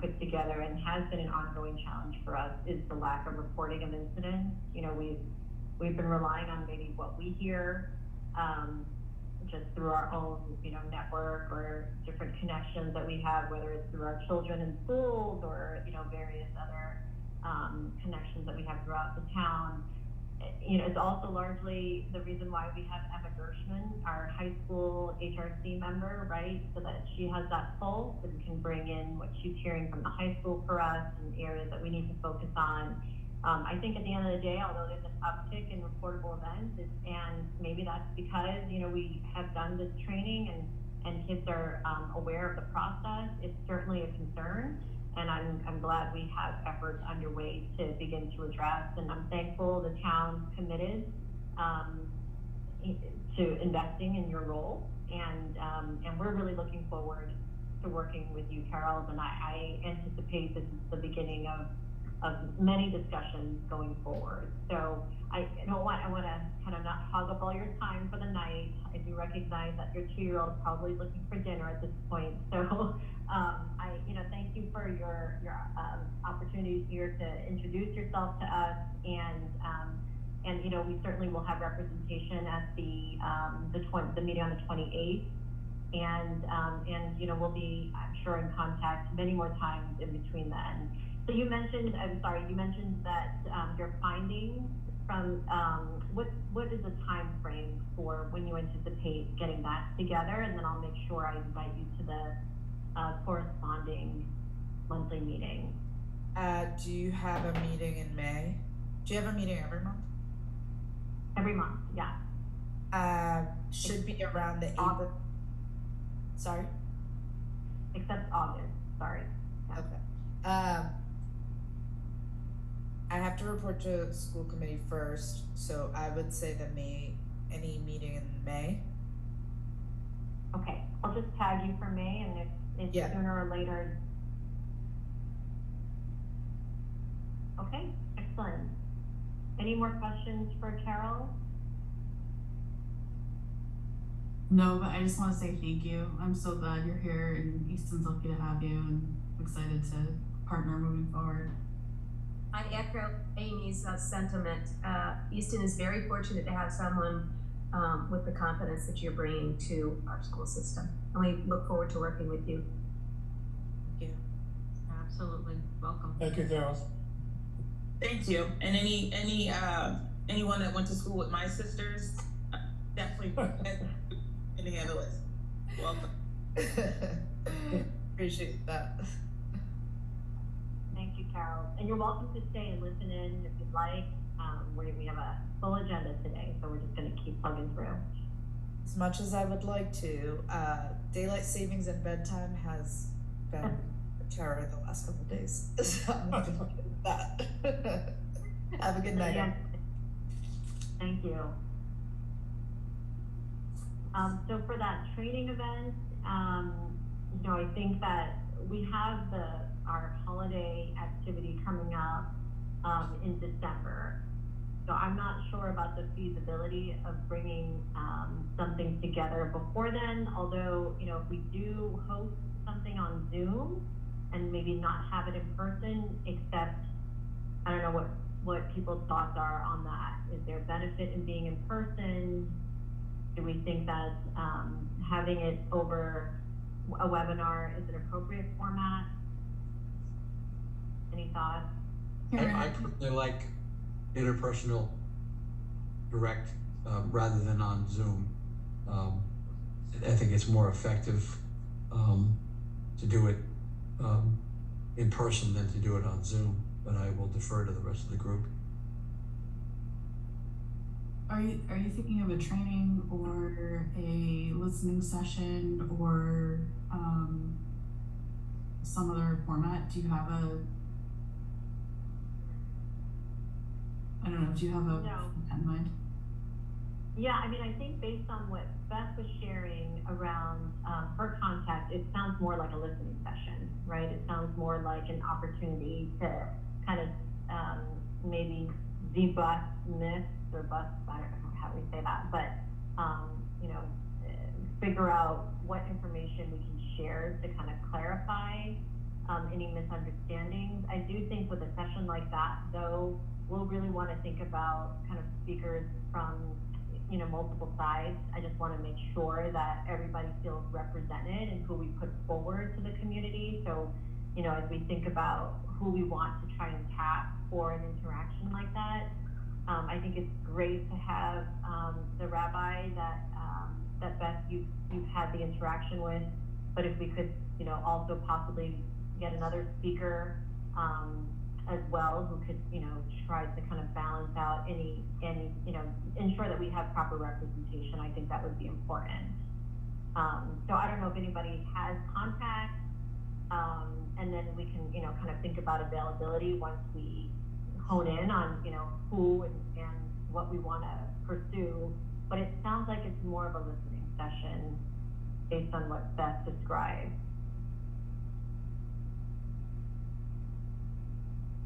[SPEAKER 1] put together, and has been an ongoing challenge for us, is the lack of reporting of incidents. You know, we've been relying on maybe what we hear, just through our own, you know, network or different connections that we have, whether it's through our children in schools or, you know, various other connections that we have throughout the town. You know, it's also largely the reason why we have Emma Gershman, our high school HRC member, right? So that she has that pulse and can bring in what she's hearing from the high school for us and areas that we need to focus on. I think at the end of the day, although there's an uptick in reportable events, and maybe that's because, you know, we have done this training and kids are aware of the process, it's certainly a concern. And I'm glad we have efforts underway to begin to address, and I'm thankful the town's committed to investing in your role, and we're really looking forward to working with you, Carol, and I anticipate this is the beginning of many discussions going forward. So I want to kind of not hog up all your time for the night. I do recognize that your 2-year-old is probably looking for dinner at this point. So thank you for your opportunity here to introduce yourself to us, and you know, we certainly will have representation at the meeting on the 28th, and you know, we'll be, I'm sure, in contact many more times in between then. So you mentioned that your findings from, what is the time frame for when you anticipate getting that together? And then I'll make sure I invite you to the corresponding monthly meeting.
[SPEAKER 7] Do you have a meeting in May? Do you have a meeting every month?
[SPEAKER 1] Every month, yeah.
[SPEAKER 7] Should be around the April. Sorry?
[SPEAKER 1] Except August, sorry. Yeah.
[SPEAKER 7] Okay. I have to report to school committee first, so I would say any meeting in May.
[SPEAKER 1] Okay, I'll just tag you for May, and if
[SPEAKER 7] Yeah.
[SPEAKER 1] sooner or later. Okay, excellent. Any more questions for Carol?
[SPEAKER 5] No, but I just want to say thank you. I'm so glad you're here, and Easton's lucky to have you, and I'm excited to partner moving forward.
[SPEAKER 4] I echo Amy's sentiment. Easton is very fortunate to have someone with the confidence that you're bringing to our school system. And we look forward to working with you.
[SPEAKER 7] Thank you.
[SPEAKER 8] Absolutely, welcome.
[SPEAKER 2] Thank you, Carol.
[SPEAKER 3] Thank you. And anyone that went to school with my sisters, definitely can handle it. Welcome.
[SPEAKER 7] Appreciate that.
[SPEAKER 1] Thank you, Carol. And you're welcome to stay and listen in if you'd like. We have a full agenda today, so we're just gonna keep plugging through.
[SPEAKER 7] As much as I would like to, daylight savings and bedtime has been a terror the last couple of days. So I'm not gonna do that. Have a good night.
[SPEAKER 1] Yeah. Thank you. So for that training event, I think that we have our holiday activity coming up in December. So I'm not sure about the feasibility of bringing something together before then, although, if we do host something on Zoom and maybe not have it in person, except, I don't know what people's thoughts are on that. Is there benefit in being in person? Do we think that having it over a webinar is an appropriate format? Any thoughts?
[SPEAKER 9] I personally like interpersonal direct rather than on Zoom. I think it's more effective to do it in person than to do it on Zoom, but I will defer to the rest of the group.
[SPEAKER 5] Are you thinking of a training or a listening session or some other format? Do you have
[SPEAKER 1] No.
[SPEAKER 5] in mind?
[SPEAKER 1] Yeah, I think based on what Beth was sharing around her contact, it sounds more like a listening session, right? It sounds more like an opportunity to kind of maybe debust myths or bust, I don't know how we say that, but figure out what information we can share to kind of clarify any misunderstandings. I do think with a session like that, though, we'll really want to think about kind of speakers from multiple sides. I just want to make sure that everybody feels represented and who we put forward to the community. So, as we think about who we want to try and tap for an interaction like that, I think it's great to have the rabbi that Beth you've had the interaction with, but if we could also possibly get another speaker as well who could try to kind of balance out any ensure that we have proper representation. I think that would be important. So I don't know if anybody has contact, and then we can kind of think about availability once we hone in on who and what we want to pursue. But it sounds like it's more of a listening session based on what Beth described.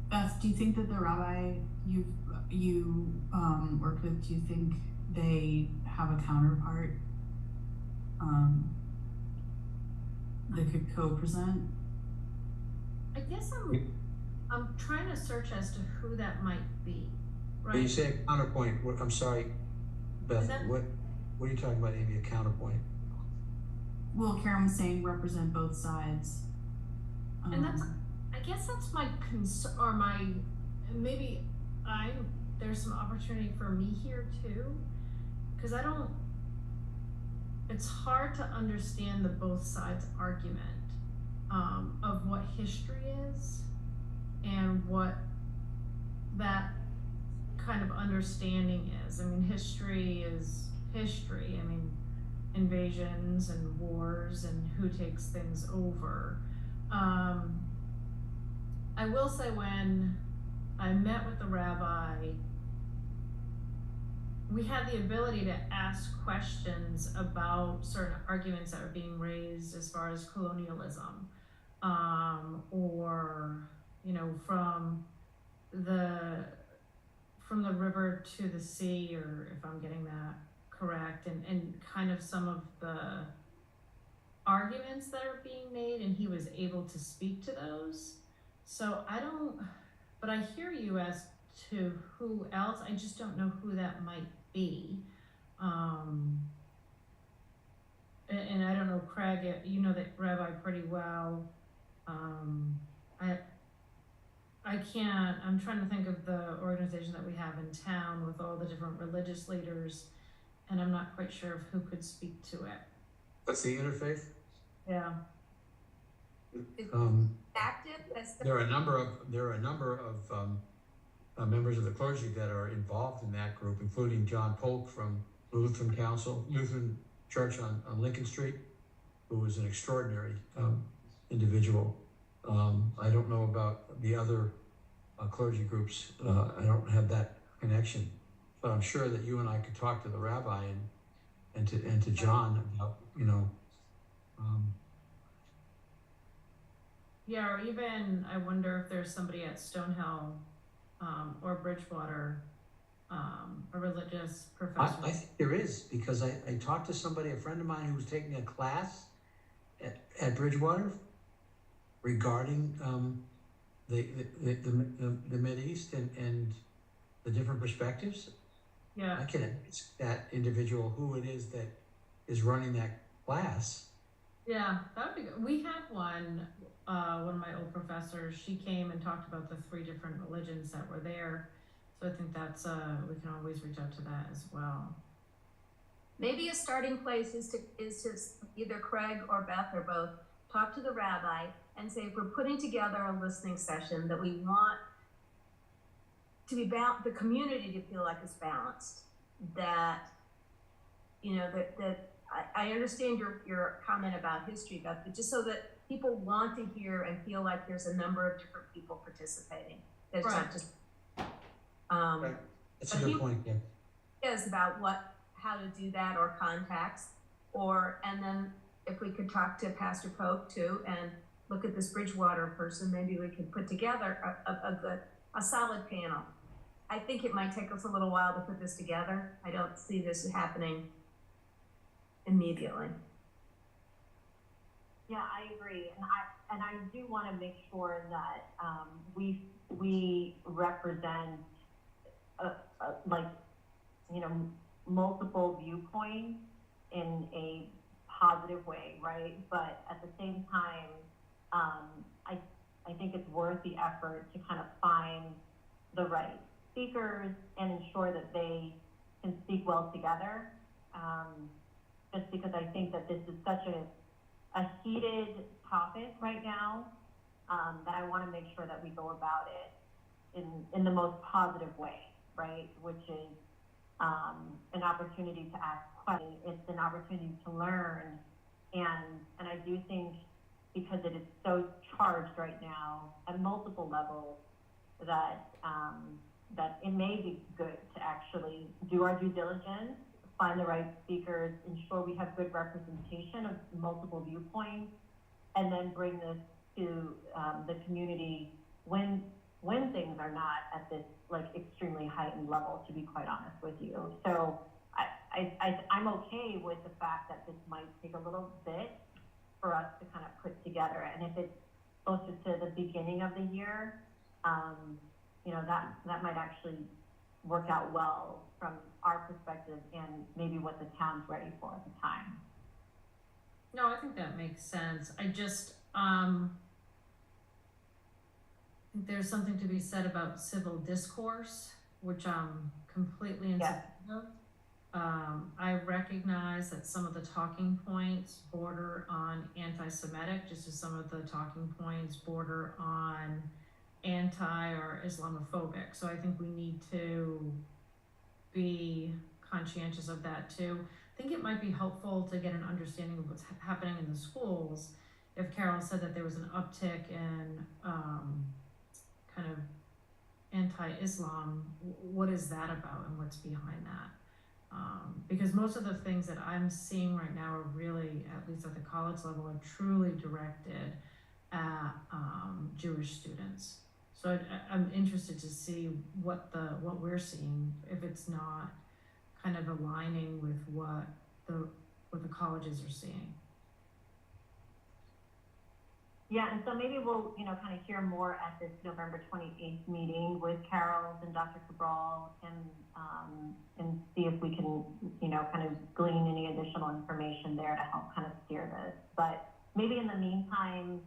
[SPEAKER 5] Beth, do you think that the rabbi you worked with, do you think they have a counterpart that could co-present?
[SPEAKER 8] I guess I'm trying to search as to who that might be, right?
[SPEAKER 9] When you say a counterpoint, I'm sorry, Beth,
[SPEAKER 8] That-
[SPEAKER 9] what are you talking about, Amy, a counterpoint?
[SPEAKER 5] Well, Karen was saying represent both sides.
[SPEAKER 8] And I guess that's my concern, or maybe there's some opportunity for me here too, because it's hard to understand the both sides argument of what history is and what that kind of understanding is. History is history. Invasions and wars and who takes things over. I will say when I met with the rabbi, we had the ability to ask questions about certain arguments that were being raised as far as colonialism, or from the river to the sea, or if I'm getting that correct, and kind of some of the arguments that are being made, and he was able to speak to those. So but I hear you as to who else, I just don't know who that might be. And I don't know, Craig, you know that rabbi pretty well. I'm trying to think of the organization that we have in town with all the different religious leaders, and I'm not quite sure of who could speak to it.
[SPEAKER 9] That's the interfaith?
[SPEAKER 8] Yeah.
[SPEAKER 4] Active as the.
[SPEAKER 9] There are a number of members of the clergy that are involved in that group, including John Polk from Lutheran Church on Lincoln Street, who is an extraordinary individual. I don't know about the other clergy groups. I don't have that connection, but I'm sure that you and I could talk to the rabbi and to John about,
[SPEAKER 8] Yeah, or even, I wonder if there's somebody at Stonehill, or Bridgewater, a religious professor.
[SPEAKER 9] I think there is, because I talked to somebody, a friend of mine who was taking a class at Bridgewater regarding the Mideast and the different perspectives.
[SPEAKER 8] Yeah.
[SPEAKER 9] I can ask that individual who it is that is running that class.
[SPEAKER 8] Yeah, that would be good. We had one of my old professors, she came and talked about the 3 different religions that were there. So I think that's, we can always reach out to that as well.
[SPEAKER 4] Maybe a starting place is to either Craig or Beth or both talk to the rabbi and say, if we're putting together a listening session that we want to be the community to feel like it's balanced, that, that I understand your comment about history, Beth, but just so that people want to hear and feel like there's a number of different people participating. There's not just,
[SPEAKER 9] Right. That's a good point, yeah.
[SPEAKER 4] Is about how to do that, or contacts, and then if we could talk to Pastor Pope too and look at this Bridgewater person, maybe we could put together a solid panel. I think it might take us a little while to put this together. I don't see this happening immediately.
[SPEAKER 1] Yeah, I agree, and I do want to make sure that we represent multiple viewpoints in a positive way, right? But at the same time, I think it's worth the effort to kind of find the right speakers and ensure that they can speak well together. Just because I think that this is such a heated topic right now, that I want to make sure that we go about it in the most positive way, right? Which is an opportunity to ask questions. It's an opportunity to learn, and I do think because it is so charged right now at multiple levels that that it may be good to actually do our due diligence, find the right speakers, ensure we have good representation of multiple viewpoints, and then bring this to the community when things are not at this extremely heightened level, to be quite honest with you. So I'm okay with the fact that this might take a little bit for us to kind of put together, and if it's closer to the beginning of the year, that might actually work out well from our perspective and maybe what the town's ready for at the time.
[SPEAKER 8] No, I think that makes sense. I just, think there's something to be said about civil discourse, which I'm completely in support of. I recognize that some of the talking points border on anti-Semitic, just as some of the talking points border on anti or Islamophobic. So I think we need to be conscientious of that too. I think it might be helpful to get an understanding of what's happening in the schools. If Carol said that there was an uptick in kind of anti-Islam, what is that about and what's behind that? Because most of the things that I'm seeing right now are really, at least at the college level, are truly directed at Jewish students. So I'm interested to see what we're seeing, if it's not kind of aligning with what the colleges are seeing.
[SPEAKER 1] Yeah, and so maybe we'll, kind of hear more at this November 28th meeting with Carol and Dr. Cabral and see if we can, kind of glean any additional information there to help kind of steer this. But maybe in the meantime,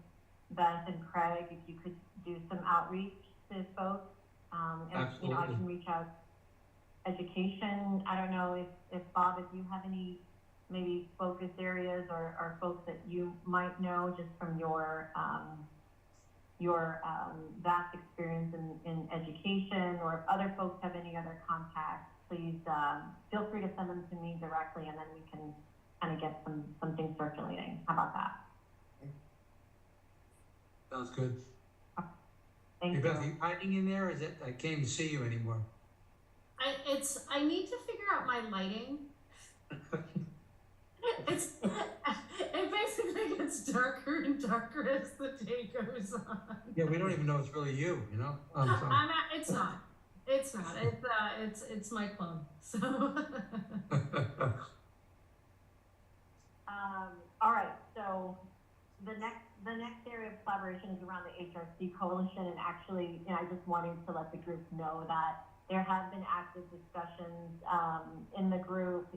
[SPEAKER 1] Beth and Craig, if you could do some outreach to folks, and, I
[SPEAKER 9] Absolutely.
[SPEAKER 1] can reach out. Education, I don't know if Bob, if you have any maybe focus areas or folks that you might know just from your vast experience in education, or if other folks have any other contacts, please feel free to send them to me directly, and then we can kind of get some things circulating. How about that?
[SPEAKER 9] Sounds good.
[SPEAKER 1] Thank
[SPEAKER 9] Hey,
[SPEAKER 1] you.
[SPEAKER 9] Beth, are you hiding in there, or is it, I can't even see you anymore?
[SPEAKER 8] I need to figure out my lighting. It basically gets darker and darker as the day goes on.
[SPEAKER 9] Yeah, we don't even know it's really you, you know?
[SPEAKER 8] It's not. It's my clone. So.
[SPEAKER 1] All right, so the next area of collaboration is around the HRC coalition, and actually, I just wanted to let the group know that there have been active discussions in the group.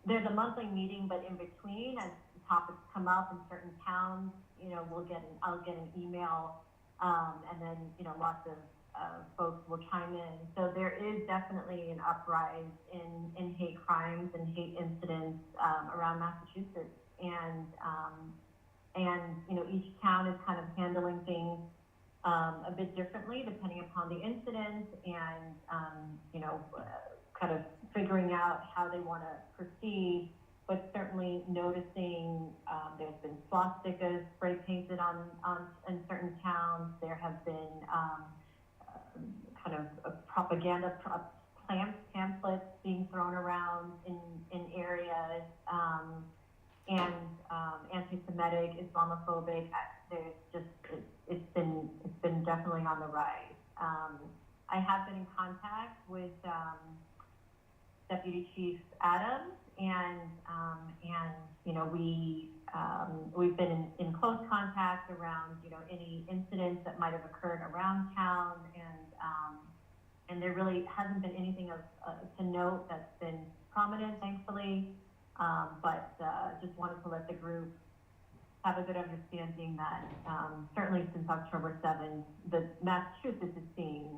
[SPEAKER 1] There's a monthly meeting, but in between, as topics come up in certain towns, I'll get an email, and then lots of folks will chime in. So there is definitely an uprise in hate crimes and hate incidents around Massachusetts, and each town is kind of handling things a bit differently depending upon the incident, and kind of figuring out how they want to proceed, but certainly noticing there's been swastikas spray painted in certain towns. There have been kind of propaganda pamphlets being thrown around in areas, and anti-Semitic, Islamophobic. It's been definitely on the rise. I have been in contact with Deputy Chief Adams, and we've been in close contact around any incidents that might have occurred around town, and there really hasn't been anything to note that's been prominent, thankfully. But just wanted to let the group have a good understanding that certainly since October 7th, the Massachusetts is seeing,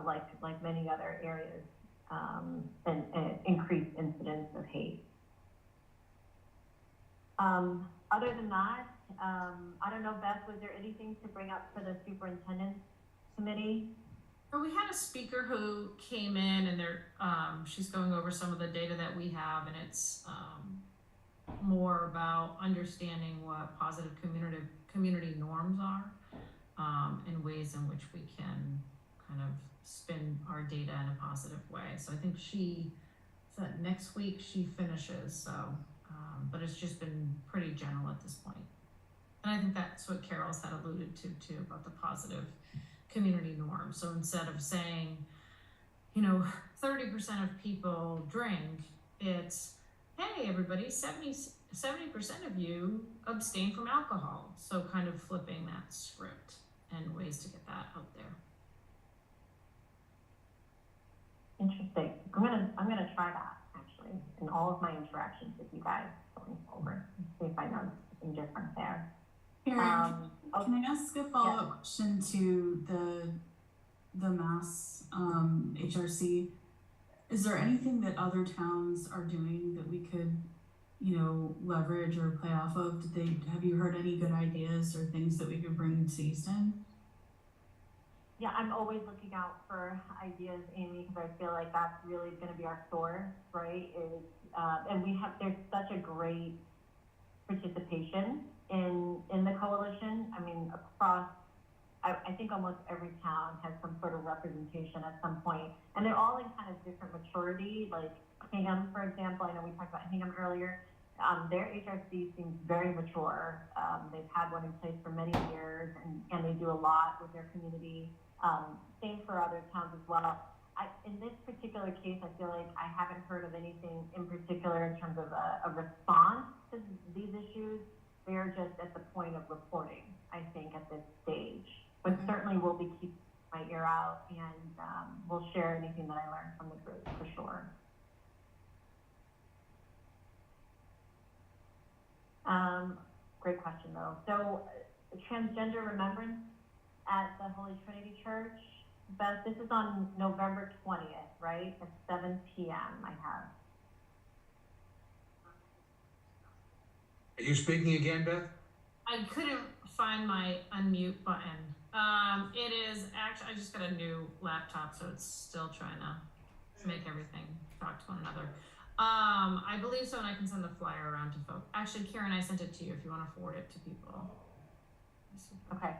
[SPEAKER 1] like many other areas, an increased incidence of hate. Other than that, I don't know, Beth, was there anything to bring up for the superintendent's committee?
[SPEAKER 8] We had a speaker who came in, and she's going over some of the data that we have, and it's more about understanding what positive community norms are, and ways in which we can kind of spin our data in a positive way. So I think next week she finishes, so but it's just been pretty general at this point. And I think that's what Carol's had alluded to too, about the positive community norm. So instead of saying, 30% of people drink, it's, hey, everybody, 70% of you abstain from alcohol. So kind of flipping that script and ways to get that out there.
[SPEAKER 1] Interesting. I'm gonna try that actually in all of my interactions with you guys going forward. See if I notice something different there.
[SPEAKER 5] Karen, can I ask a follow-up question to the Mass HRC? Is there anything that other towns are doing that we could, leverage or play off of? Have you heard any good ideas or things that we could bring to Easton?
[SPEAKER 1] Yeah, I'm always looking out for ideas, Amy, because I feel like that's really going to be our source, right? And there's such a great participation in the coalition. I mean, across, I think almost every town has some sort of representation at some point, and they're all in kind of different maturity. Like Hingham, for example, I know we talked about Hingham earlier. Their HRC seems very mature. They've had one in place for many years, and they do a lot with their community. Same for other towns as well. In this particular case, I feel like I haven't heard of anything in particular in terms of a response to these issues. they're just at the point of reporting, I think, at this stage. But certainly we'll be keeping my ear out, and we'll share anything that I learn from the group for sure. Great question though. So transgender remembrance at the Holy Trinity Church, Beth, this is on November 20th, right? At 7 p.m. I have.
[SPEAKER 9] Are you speaking again, Beth?
[SPEAKER 8] I couldn't find my unmute button. It is actually, I just got a new laptop, so it's still trying to make everything talk to one another. I believe so, and I can send the flyer around to folks. Actually, Karen, I sent it to you if you want to forward it to people.
[SPEAKER 1] Okay.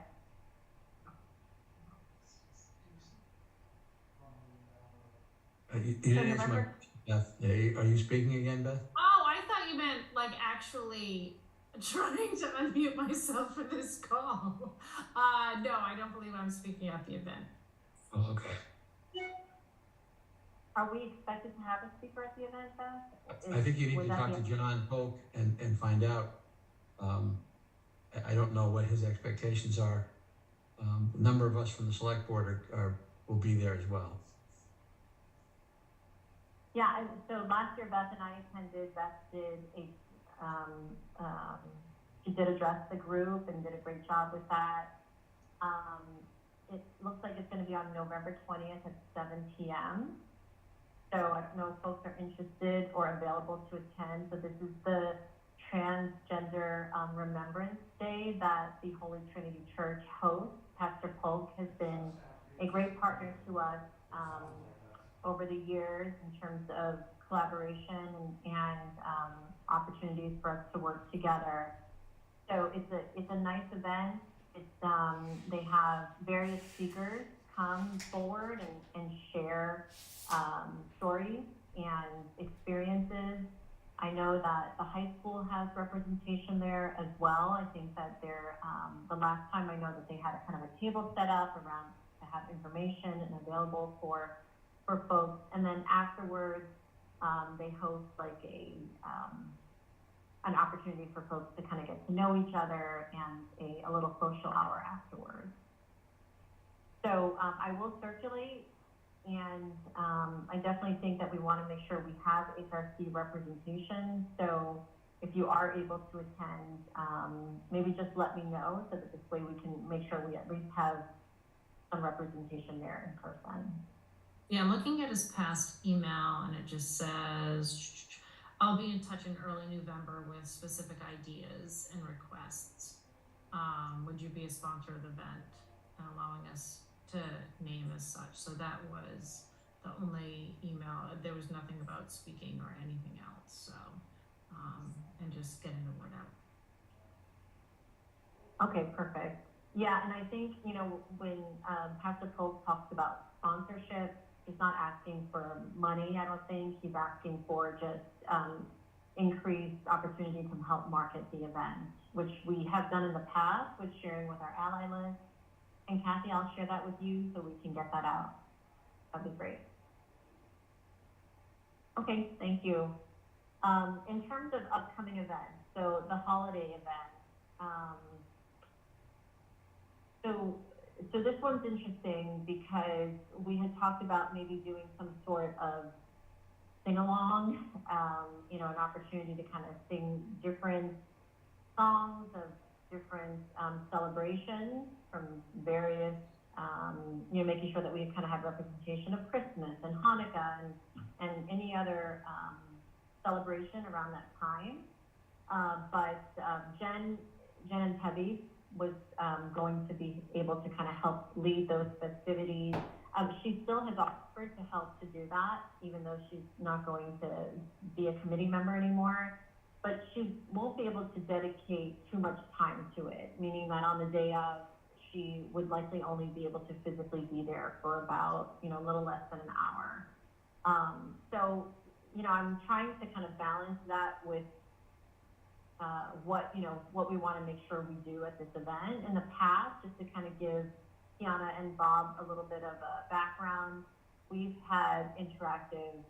[SPEAKER 9] You didn't answer my question, Beth. Are you speaking again, Beth?
[SPEAKER 8] Oh, I thought you meant like actually trying to unmute myself for this call. No, I don't believe I'm speaking at the event.
[SPEAKER 9] Oh, okay.
[SPEAKER 1] Are we expected to have a speaker at the event, Beth?
[SPEAKER 9] I think you need to talk to John Polk and find out. I don't know what his expectations are. A number of us from the select board will be there as well.
[SPEAKER 1] Yeah, so last year Beth and I attended. Beth did she did address the group and did a great job with that. It looks like it's going to be on November 20th at 7 p.m. So I don't know if folks are interested or available to attend. So this is the Transgender Remembrance Day that the Holy Trinity Church hosts. Pastor Polk has been a great partner to us over the years in terms of collaboration and opportunities for us to work together. So it's a nice event. They have various speakers come forward and share stories and experiences. I know that the high school has representation there as well. I think that they're, the last time I know that they had a kind of a table set up around to have information and available for folks. And then afterwards, they host like an opportunity for folks to kind of get to know each other and a little social hour afterwards. So I will circulate, and I definitely think that we want to make sure we have HRC representation. So if you are able to attend, maybe just let me know so that this way we can make sure we at least have some representation there in person.
[SPEAKER 8] Yeah, I'm looking at his past email, and it just says, I'll be in touch in early November with specific ideas and requests. Would you be a sponsor of the event and allowing us to name as such? So that was the only email. There was nothing about speaking or anything else. So, and just getting the word out.
[SPEAKER 1] Okay, perfect. Yeah, and I think, you know, when Pastor Polk talks about sponsorship, he's not asking for money, I don't think. He's asking for just increased opportunity to help market the event, which we have done in the past with sharing with our ally list. And Kathy, I'll share that with you so we can get that out. That'd be great. Okay, thank you. In terms of upcoming events, so the holiday event, so this one's interesting because we had talked about maybe doing some sort of sing-along, you know, an opportunity to kind of sing different songs of different celebrations from various, you know, making sure that we kind of have representation of Christmas and Hanukkah and any other celebration around that time. But Jen and Pevi was going to be able to kind of help lead those festivities. She still has offered to help to do that, even though she's not going to be a committee member anymore. But she won't be able to dedicate too much time to it, meaning that on the day of, she would likely only be able to physically be there for about, you know, a little less than an hour. So, you know, I'm trying to kind of balance that with what we want to make sure we do at this event. In the past, just to kind of give Tiana and Bob a little bit of a background, we've had interactive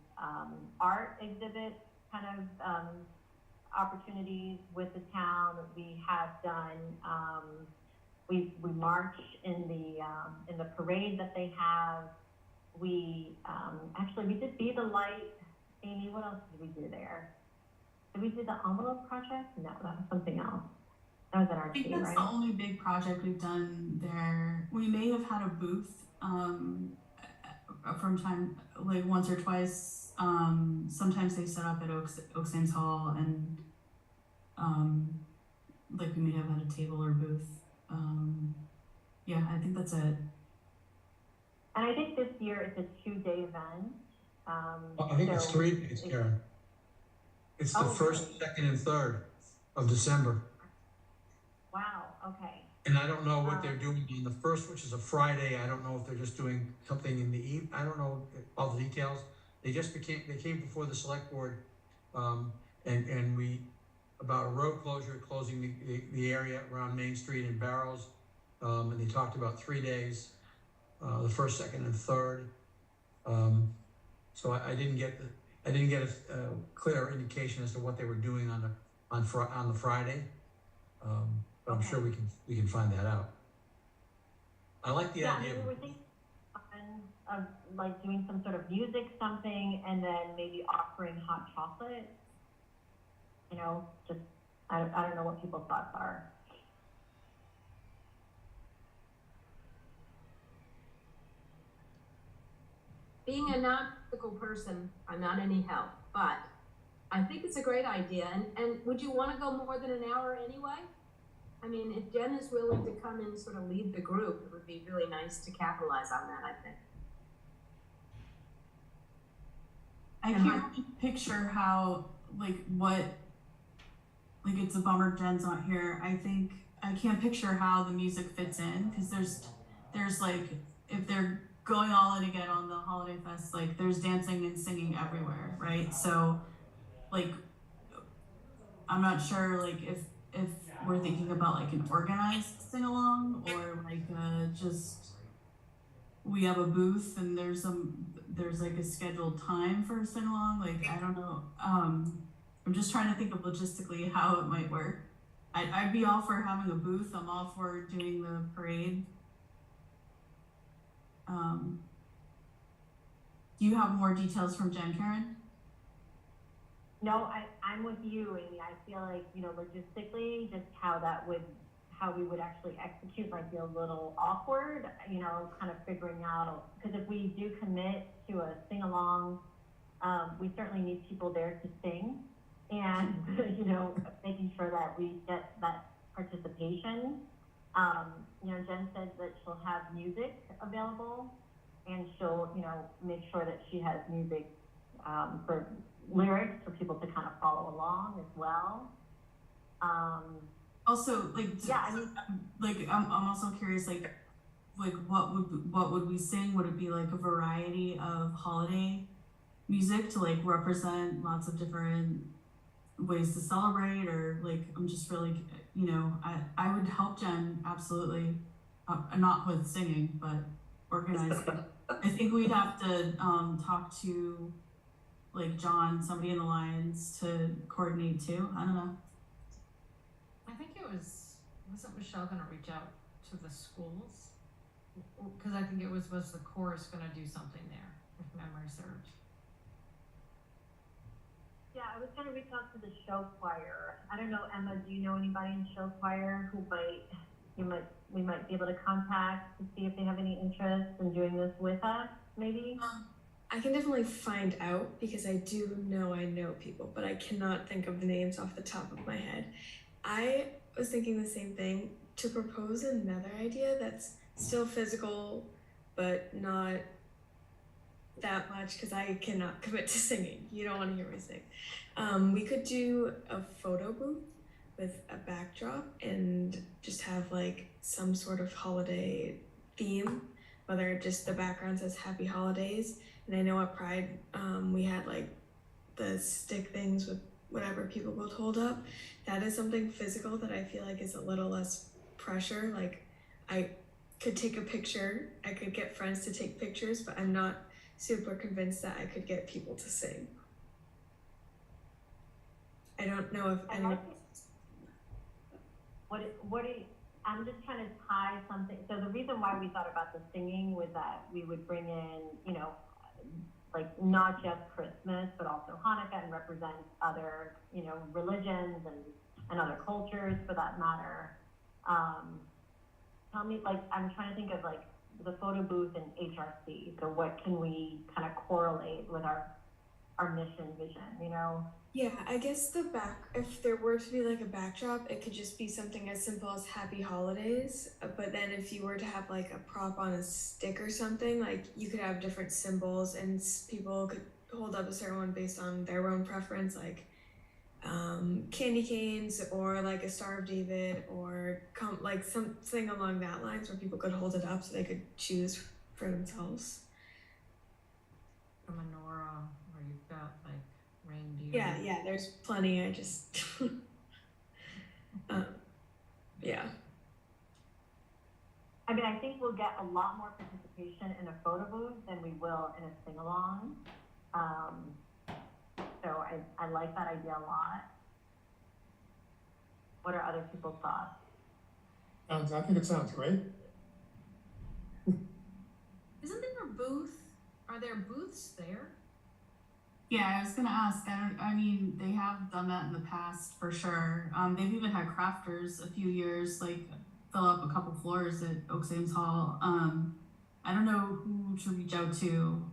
[SPEAKER 1] art exhibits kind of opportunities with the town. We have done, we march in the parade that they have. We, actually, we did Be the Light. Amy, what else did we do there? Did we do the envelope project? No, that was something else. That was at
[SPEAKER 5] I think
[SPEAKER 1] RT,
[SPEAKER 5] that's
[SPEAKER 1] right?
[SPEAKER 5] the only big project we've done there. We may have had a booth from time, like once or twice. Sometimes they set up at Oak Sands Hall, and like we may have had a table or booth. Yeah, I think that's it.
[SPEAKER 1] And I think this year it's a 2-day event.
[SPEAKER 9] I think it's
[SPEAKER 1] so
[SPEAKER 9] 3 days, Karen. It's the
[SPEAKER 1] Oh,
[SPEAKER 9] 1st,
[SPEAKER 1] really?
[SPEAKER 9] 2nd, and 3rd of December.
[SPEAKER 1] Wow, okay.
[SPEAKER 9] And I don't know what they're doing on the 1st, which is a Friday. I don't know if they're just doing something in the eve. I don't know all the details. They came before the select board, and we, about a road closure, closing the area around Main Street and Barrows. And they talked about 3 days, the 1st, 2nd, and 3rd. So I didn't get a clear indication as to what they were doing on the Friday. But I'm sure we can find that out. I like the idea.
[SPEAKER 1] Yeah, we were thinking of like doing some sort of music, something, and then maybe offering hot chocolate. You know, just I don't know what people's thoughts are.
[SPEAKER 4] Being a non-political person, I'm not any help, but I think it's a great idea. And would you want to go more than an hour anyway? I mean, if Jen is willing to come and sort of lead the group, it would be really nice to capitalize on that, I think.
[SPEAKER 5] I can't picture how, like, it's a bummer Jen's not here. I can't picture how the music fits in, because there's like, if they're going all in again on the holiday fest, like there's dancing and singing everywhere, right? So like, I'm not sure like if we're thinking about like an organized sing along, or like just we have a booth and there's like a scheduled time for a sing along. Like, I don't know. I'm just trying to think of logistically how it might work. I'd be all for having a booth. I'm all for doing the parade. Do you have more details from Jen, Karen?
[SPEAKER 1] No, I'm with you, Amy. I feel like, you know, logistically, just how we would actually execute might be a little awkward, you know, kind of figuring out, because if we do commit to a sing-along, we certainly need people there to sing, and, you know, making sure that we get that participation. You know, Jen said that she'll have music available, and she'll, you know, make sure that she has music for lyrics for people to kind of follow along as well.
[SPEAKER 5] Also, like,
[SPEAKER 1] yeah, I mean,
[SPEAKER 5] like I'm also curious, like what would we sing? Would it be like a variety of holiday music to like represent lots of different ways to celebrate, or like, I'm just really, you know, I would help Jen, absolutely, not with singing, but organizing. I think we'd have to talk to like John, somebody in the Lions, to coordinate too. I don't know.
[SPEAKER 8] I think wasn't Michelle gonna reach out to the schools? Because I think was the chorus gonna do something there, if memory serves.
[SPEAKER 1] yeah, I was gonna reach out to the show choir. I don't know, Emma, do you know anybody in show choir who we might be able to contact to see if they have any interest in doing this with us, maybe?
[SPEAKER 6] I can definitely find out, because I know people, but I cannot think of the names off the top of my head. I was thinking the same thing, to propose another idea that's still physical, but not that much, because I cannot commit to singing. You don't want to hear me sing. We could do a photo booth with a backdrop and just have like some sort of holiday theme, whether just the background says Happy Holidays. And I know at Pride, we had like the stick things with whatever people would hold up. That is something physical that I feel like is a little less pressure. Like, I could take a picture, I could get friends to take pictures, but I'm not super convinced that I could get people to sing. I don't know if
[SPEAKER 1] I
[SPEAKER 6] anyone.
[SPEAKER 1] like it. I'm just trying to tie something. So the reason why we thought about the singing was that we would bring in, you know, like not just Christmas, but also Hanukkah and represent other, you know, religions and other cultures for that matter. Tell me, like, I'm trying to think of like the photo booth and HRC. So what can we kind of correlate with our mission vision, you know?
[SPEAKER 6] Yeah, I guess if there were to be like a backdrop, it could just be something as simple as Happy Holidays. But then if you were to have like a prop on a stick or something, like you could have different symbols and people could hold up a certain one based on their own preference, like candy canes or like a Star of David or like something along that lines where people could hold it up so they could choose for themselves.
[SPEAKER 8] A menorah, where you've got like reindeer.
[SPEAKER 6] Yeah, there's plenty. I just yeah.
[SPEAKER 1] I mean, I think we'll get a lot more participation in a photo booth than we will in a sing-along. So I like that idea a lot. What are other people's thoughts?
[SPEAKER 2] I think it sounds great.
[SPEAKER 8] Isn't there a booth? Are there booths there?
[SPEAKER 5] Yeah, I was gonna ask. I mean, they have done that in the past for sure. They've even had crafters a few years, like fill up a couple floors at Oak Ames Hall. I don't know who to reach out to.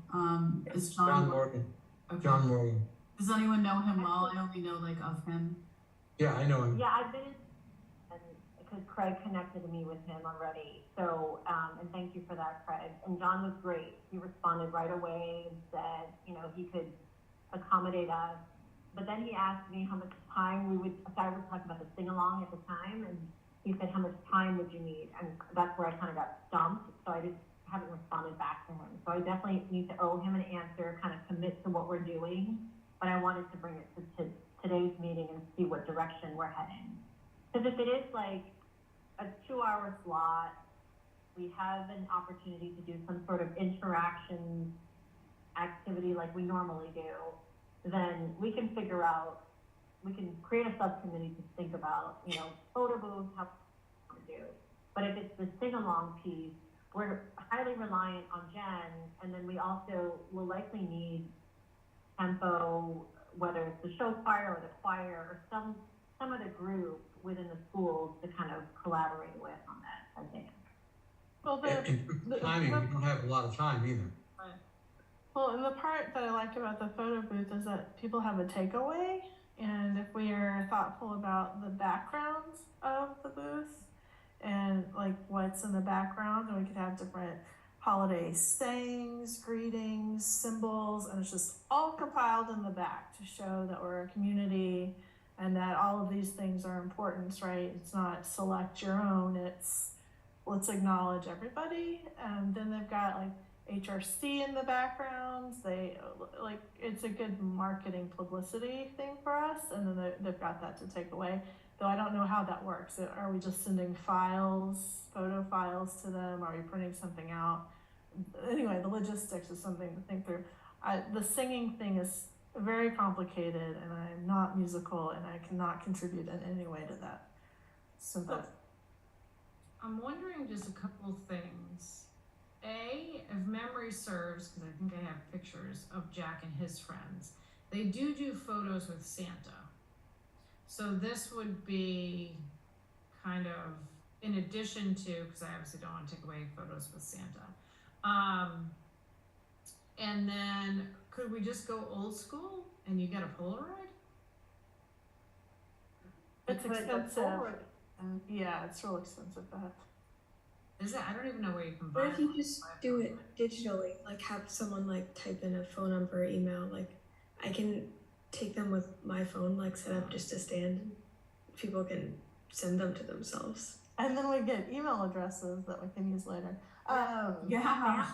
[SPEAKER 5] Is
[SPEAKER 9] John Morgan.
[SPEAKER 5] Okay.
[SPEAKER 9] John Morgan.
[SPEAKER 5] Does anyone know him well? I only know like of him.
[SPEAKER 9] Yeah, I know him.
[SPEAKER 1] Yeah, I've been in, because Craig connected me with him already. So, and thank you for that, Craig. And John was great. He responded right away and said, you know, he could accommodate us. But then he asked me how much time we would, so I was talking about the sing-along at the time, and he said, how much time would you need? And that's where I kind of got stumped. So I just haven't responded back to him. So I definitely need to owe him an answer, kind of commit to what we're doing. But I wanted to bring it to today's meeting and see what direction we're heading. Because if it is like a 2-hour slot, we have an opportunity to do some sort of interaction activity like we normally do, then we can figure out, we can create a subcommittee to think about, you know, photo booths, how to do. But if it's the sing-along piece, we're highly reliant on Jen, and then we also will likely need tempo, whether it's the show choir or the choir or some other group within the schools to kind of collaborate with on that, I think.
[SPEAKER 10] Well,
[SPEAKER 9] And timing, we don't have a lot of time either.
[SPEAKER 10] Well, and the part that I like about the photo booth is that people have a takeaway, and if we are thoughtful about the backgrounds of the booth and like what's in the background, and we could have different holiday sayings, greetings, symbols, and it's just all compiled in the back to show that we're a community and that all of these things are important, right? It's not select your own, it's let's acknowledge everybody. And then they've got like HRC in the background. They like, it's a good marketing publicity thing for us. And then they've got that to take away. Though I don't know how that works. Are we just sending files, photo files to them? Are we printing something out? Anyway, the logistics is something to think through. The singing thing is very complicated, and I'm not musical, and I cannot contribute in any way to that. So that.
[SPEAKER 8] I'm wondering just a couple of things. A, if memory serves, because I think I have pictures of Jack and his friends, they do photos with Santa. So this would be kind of in addition to, because I obviously don't want to take away photos with Santa. And then could we just go old school and you get a Polaroid?
[SPEAKER 10] It's expensive. Yeah, it's real expensive. That.
[SPEAKER 8] Is it? I don't even know where you can buy it.
[SPEAKER 6] What if you just do it digitally? Like have someone like type in a phone number, email. Like I can take them with my phone, like set up just a stand. And people can send them to themselves.
[SPEAKER 10] And then we get email addresses that we can use later.
[SPEAKER 5] Yeah.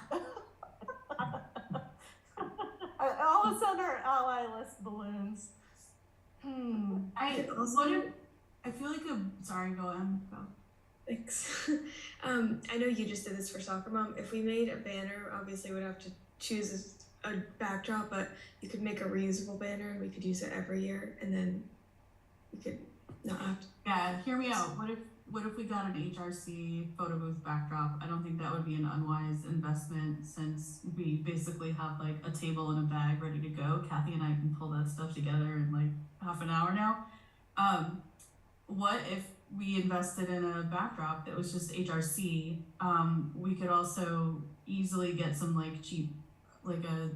[SPEAKER 10] All of a sudden our ally list balloons.
[SPEAKER 5] I feel like sorry, go on. Go.
[SPEAKER 6] Thanks. I know you just did this for Soccer Mom. If we made a banner, obviously we'd have to choose a backdrop, but you could make a reusable banner and we could use it every year. And then we could not have to.
[SPEAKER 5] Yeah, hear me out. What if we got an HRC photo booth backdrop? I don't think that would be an unwise investment since we basically have like a table and a bag ready to go. Kathy and I can pull that stuff together in like half an hour now. What if we invested in a backdrop that was just HRC? We could also easily get some like cheap, like a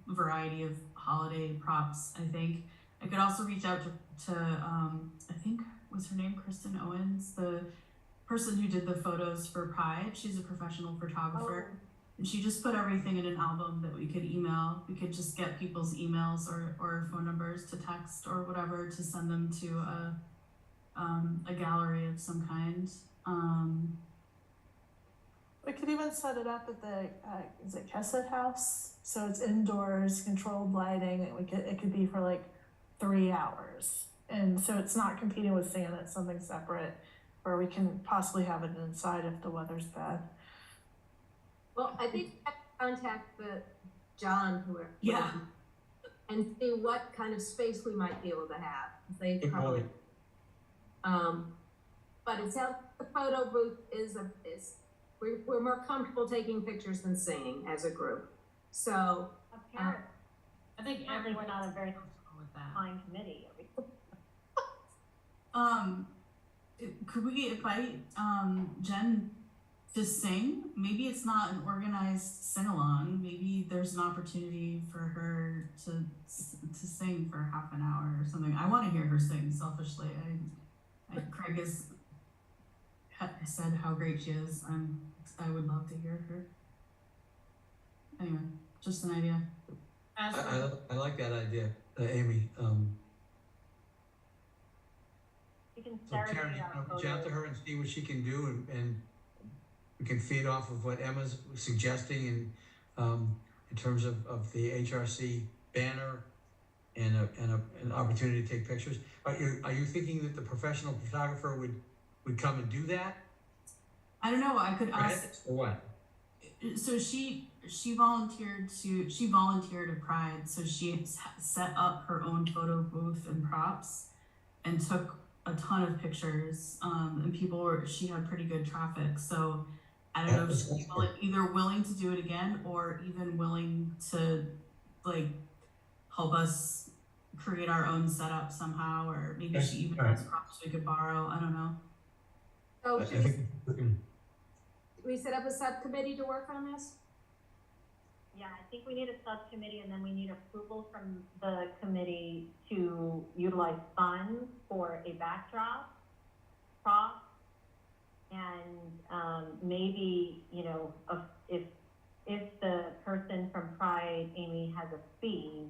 [SPEAKER 5] variety of holiday props, I think. I could also reach out to I think, was her name Kristen Owens, the person who did the photos for Pride. She's a professional photographer.
[SPEAKER 1] Oh.
[SPEAKER 5] And she just put everything in an album that we could email. We could just get people's emails or phone numbers to text or whatever to send them to a gallery of some kind.
[SPEAKER 10] We could even set it up at the is it Kesset House? So it's indoors, controlled lighting. It could be for like 3 hours, and so it's not competing with Santa. It's something separate where we can possibly have it inside if the weather's bad.
[SPEAKER 4] Well, I think I have to contact John, whoever.
[SPEAKER 5] Yeah.
[SPEAKER 4] And see what kind of space we might be able to have. They
[SPEAKER 9] Good
[SPEAKER 4] probably.
[SPEAKER 9] point.
[SPEAKER 4] But it sounds the photo booth is we're more comfortable taking pictures than singing as a group. So
[SPEAKER 1] Apparently,
[SPEAKER 8] I think
[SPEAKER 1] we're not a very
[SPEAKER 8] comfortable with that.
[SPEAKER 1] fine committee.
[SPEAKER 5] Could we invite Jen to sing? Maybe it's not an organized sing-along. Maybe there's an opportunity for her to sing for half an hour or something. I want to hear her sing selfishly. Craig has said how great she is. I would love to hear her. Anyway, just an idea.
[SPEAKER 9] I like that idea, Amy.
[SPEAKER 1] You can
[SPEAKER 9] So
[SPEAKER 1] start
[SPEAKER 9] Karen, reach out to her and see what she can do, and we can feed off of what Emma's suggesting in terms of the HRC banner and an opportunity to take pictures. Are you thinking that the professional photographer would come and do that?
[SPEAKER 5] I don't know. I could ask.
[SPEAKER 9] Or what?
[SPEAKER 5] So she volunteered at Pride, so she set up her own photo booth and props and took a ton of pictures, and she had pretty good traffic. So I don't know if she's either willing to do it again or even willing to like help us create our own setup somehow, or maybe she even has props we could borrow. I don't know.
[SPEAKER 4] So
[SPEAKER 9] I think
[SPEAKER 4] we set up a subcommittee to work on this?
[SPEAKER 1] Yeah, I think we need a subcommittee, and then we need approval from the committee to utilize funds for a backdrop, prop, and maybe, if the person from Pride, Amy, has a fee,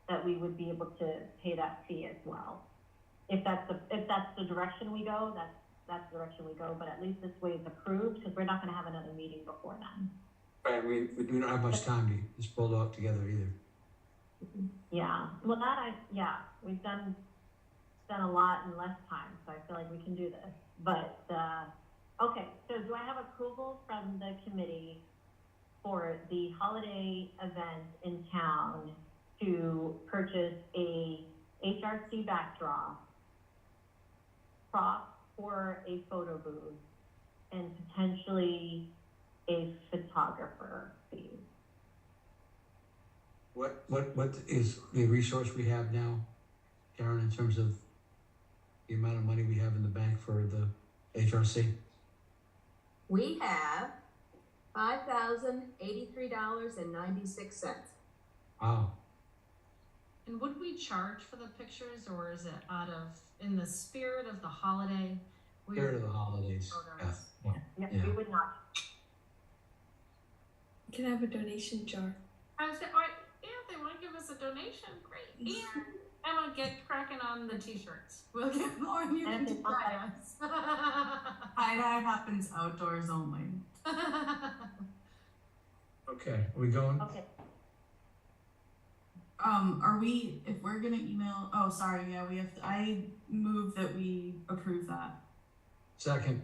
[SPEAKER 1] that we would be able to pay that fee as well. If that's the direction we go, that's the direction we go, but at least this way it's approved, because we're not gonna have another meeting before then.
[SPEAKER 9] Right, we don't have much time to get this pulled off together either.
[SPEAKER 1] Yeah, well, we've done a lot in less time, so I feel like we can do this. But, okay, so do I have approval from the committee for the holiday event in town to purchase a HRC backdrop, prop for a photo booth, and potentially a photographer fee?
[SPEAKER 9] What is the resource we have now, Karen, in terms of the amount of money we have in the bank for the HRC?
[SPEAKER 4] We have $5,083.96.
[SPEAKER 9] Wow.
[SPEAKER 8] And would we charge for the pictures, or is it in the spirit of the holiday?
[SPEAKER 9] Spirit of the holidays.
[SPEAKER 1] Yeah,
[SPEAKER 9] Yeah.
[SPEAKER 1] we would not.
[SPEAKER 6] You can have a donation jar.
[SPEAKER 8] I said, if they want to give us a donation, great. And Emma, get cracking on the t-shirts.
[SPEAKER 5] We'll get more and you can try us. Tie-dye happens outdoors only.
[SPEAKER 9] Okay, are we going?
[SPEAKER 1] Okay,
[SPEAKER 5] If we're gonna email, oh, sorry, yeah, I move that we approve that.
[SPEAKER 9] Second.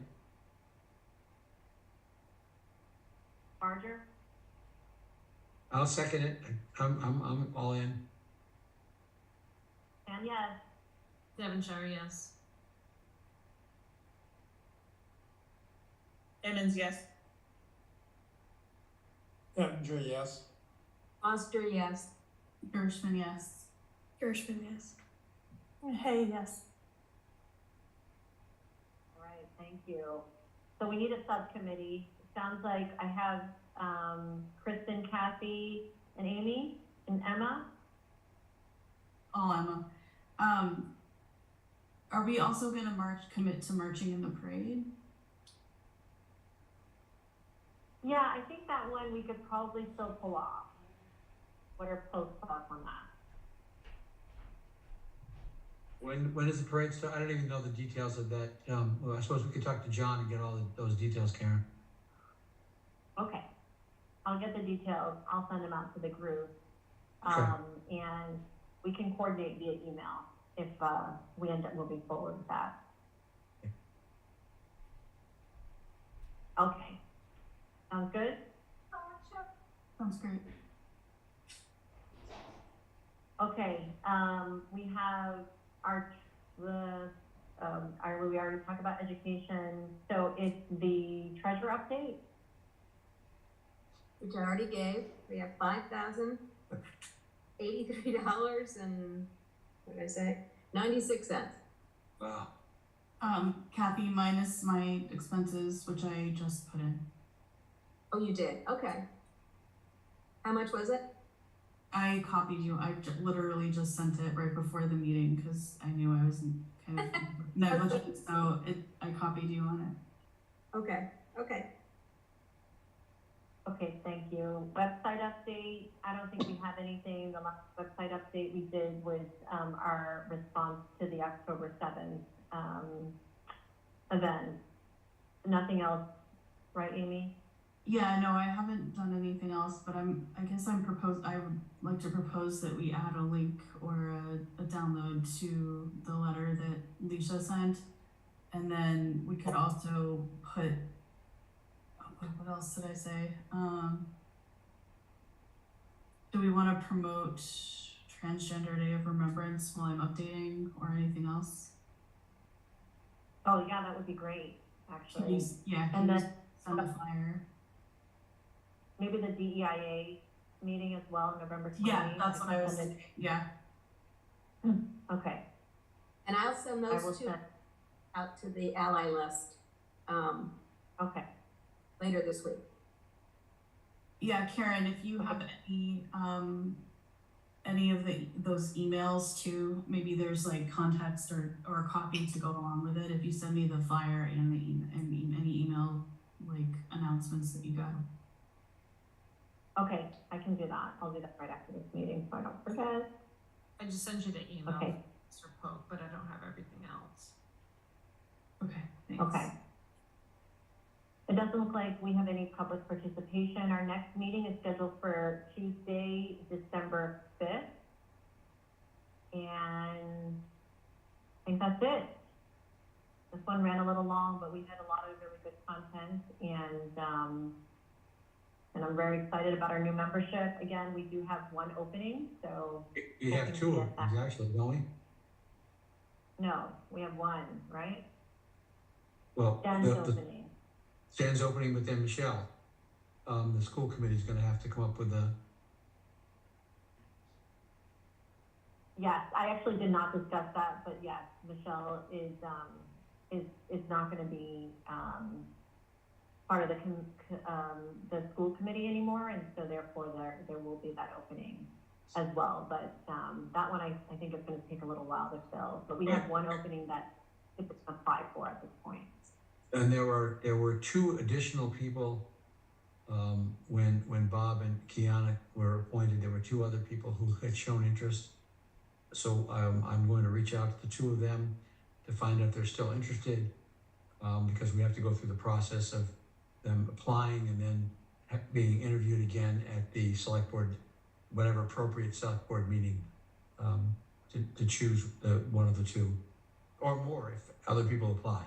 [SPEAKER 1] Barger?
[SPEAKER 9] I'll second it. I'm all in.
[SPEAKER 1] And yes,
[SPEAKER 8] Devonshire, yes.
[SPEAKER 3] Emmons, yes.
[SPEAKER 2] Andrew, yes.
[SPEAKER 4] Foster, yes.
[SPEAKER 5] Gershman, yes.
[SPEAKER 6] Gershman, yes.
[SPEAKER 10] Hey, yes.
[SPEAKER 1] All right, thank you. So we need a subcommittee. It sounds like I have, Kristen, Kathy, and Amy, and Emma.
[SPEAKER 5] Oh, Emma. Are we also gonna commit to marching in the parade?
[SPEAKER 1] Yeah, I think that one we could probably still pull off. What are folks' thoughts on that?
[SPEAKER 9] When does the parade start? I don't even know the details of that. Well, I suppose we could talk to John and get all those details, Karen.
[SPEAKER 1] Okay, I'll get the details, I'll send them out to the group.
[SPEAKER 9] Okay.
[SPEAKER 1] And we can coordinate via email if, we end up moving forward with that. Okay, sounds good?
[SPEAKER 5] Sounds great.
[SPEAKER 1] Okay, we have we already talked about education, so it's the treasure update.
[SPEAKER 4] Which I already gave. We have $5,083 and, what did I say? 96 cents.
[SPEAKER 9] Wow.
[SPEAKER 5] Kathy, minus my expenses, which I just put in.
[SPEAKER 4] Oh, you did? Okay. How much was it?
[SPEAKER 5] I copied you. I literally just sent it right before the meeting because I knew I was kind of negligent, so I copied you on it.
[SPEAKER 4] Okay, okay.
[SPEAKER 1] Okay, thank you. Website update, I don't think we have anything. The last website update we did was, our response to the October 7th, event. Nothing else, right, Amy?
[SPEAKER 5] Yeah, no, I haven't done anything else, but I would like to propose that we add a link or a download to the letter that Leisha sent. And then we could also put, what else did I say? Do we want to promote Transgender Day of Remembrance while I'm updating or anything else?
[SPEAKER 1] Oh, yeah, that would be great, actually.
[SPEAKER 5] And then send a flyer.
[SPEAKER 1] Maybe the DEIA meeting as well, November 28th.
[SPEAKER 5] Yeah, that's what I was thinking. Yeah.
[SPEAKER 1] Okay.
[SPEAKER 4] And I'll send those two out to the ally list,
[SPEAKER 1] Okay.
[SPEAKER 4] later this week.
[SPEAKER 5] Yeah, Karen, if you have any of those emails too, maybe there's like context or a copy to go along with it. If you send me the flyer and any email like announcements that you got.
[SPEAKER 1] Okay, I can do that. I'll do that right after this meeting so I don't forget.
[SPEAKER 8] I just sent you the email,
[SPEAKER 1] Okay.
[SPEAKER 8] Mr. Pope, but I don't have everything else.
[SPEAKER 5] Okay, thanks.
[SPEAKER 1] Okay. It doesn't look like we have any public participation. Our next meeting is scheduled for Tuesday, December 5th. And I think that's it. This one ran a little long, but we had a lot of really good content, and I'm very excited about our new membership. Again, we do have one opening, so.
[SPEAKER 9] You have two of them, actually, don't we?
[SPEAKER 1] No, we have one, right?
[SPEAKER 9] Well,
[SPEAKER 1] Dan's opening.
[SPEAKER 9] Stan's opening, but then Michelle, the school committee is going to have to come up with a.
[SPEAKER 1] Yes, I actually did not discuss that, but yes, Michelle is not going to be part of the school committee anymore, and so therefore there will be that opening as well. But that one I think is going to take a little while to fill. But we have one opening that it's applied for at this point.
[SPEAKER 9] And there were two additional people when Bob and Kiana were appointed. There were two other people who had shown interest. So I'm going to reach out to the two of them to find out if they're still interested, because we have to go through the process of them applying and then being interviewed again at the select board, whatever appropriate select board meeting, to choose one of the two or more if other people apply.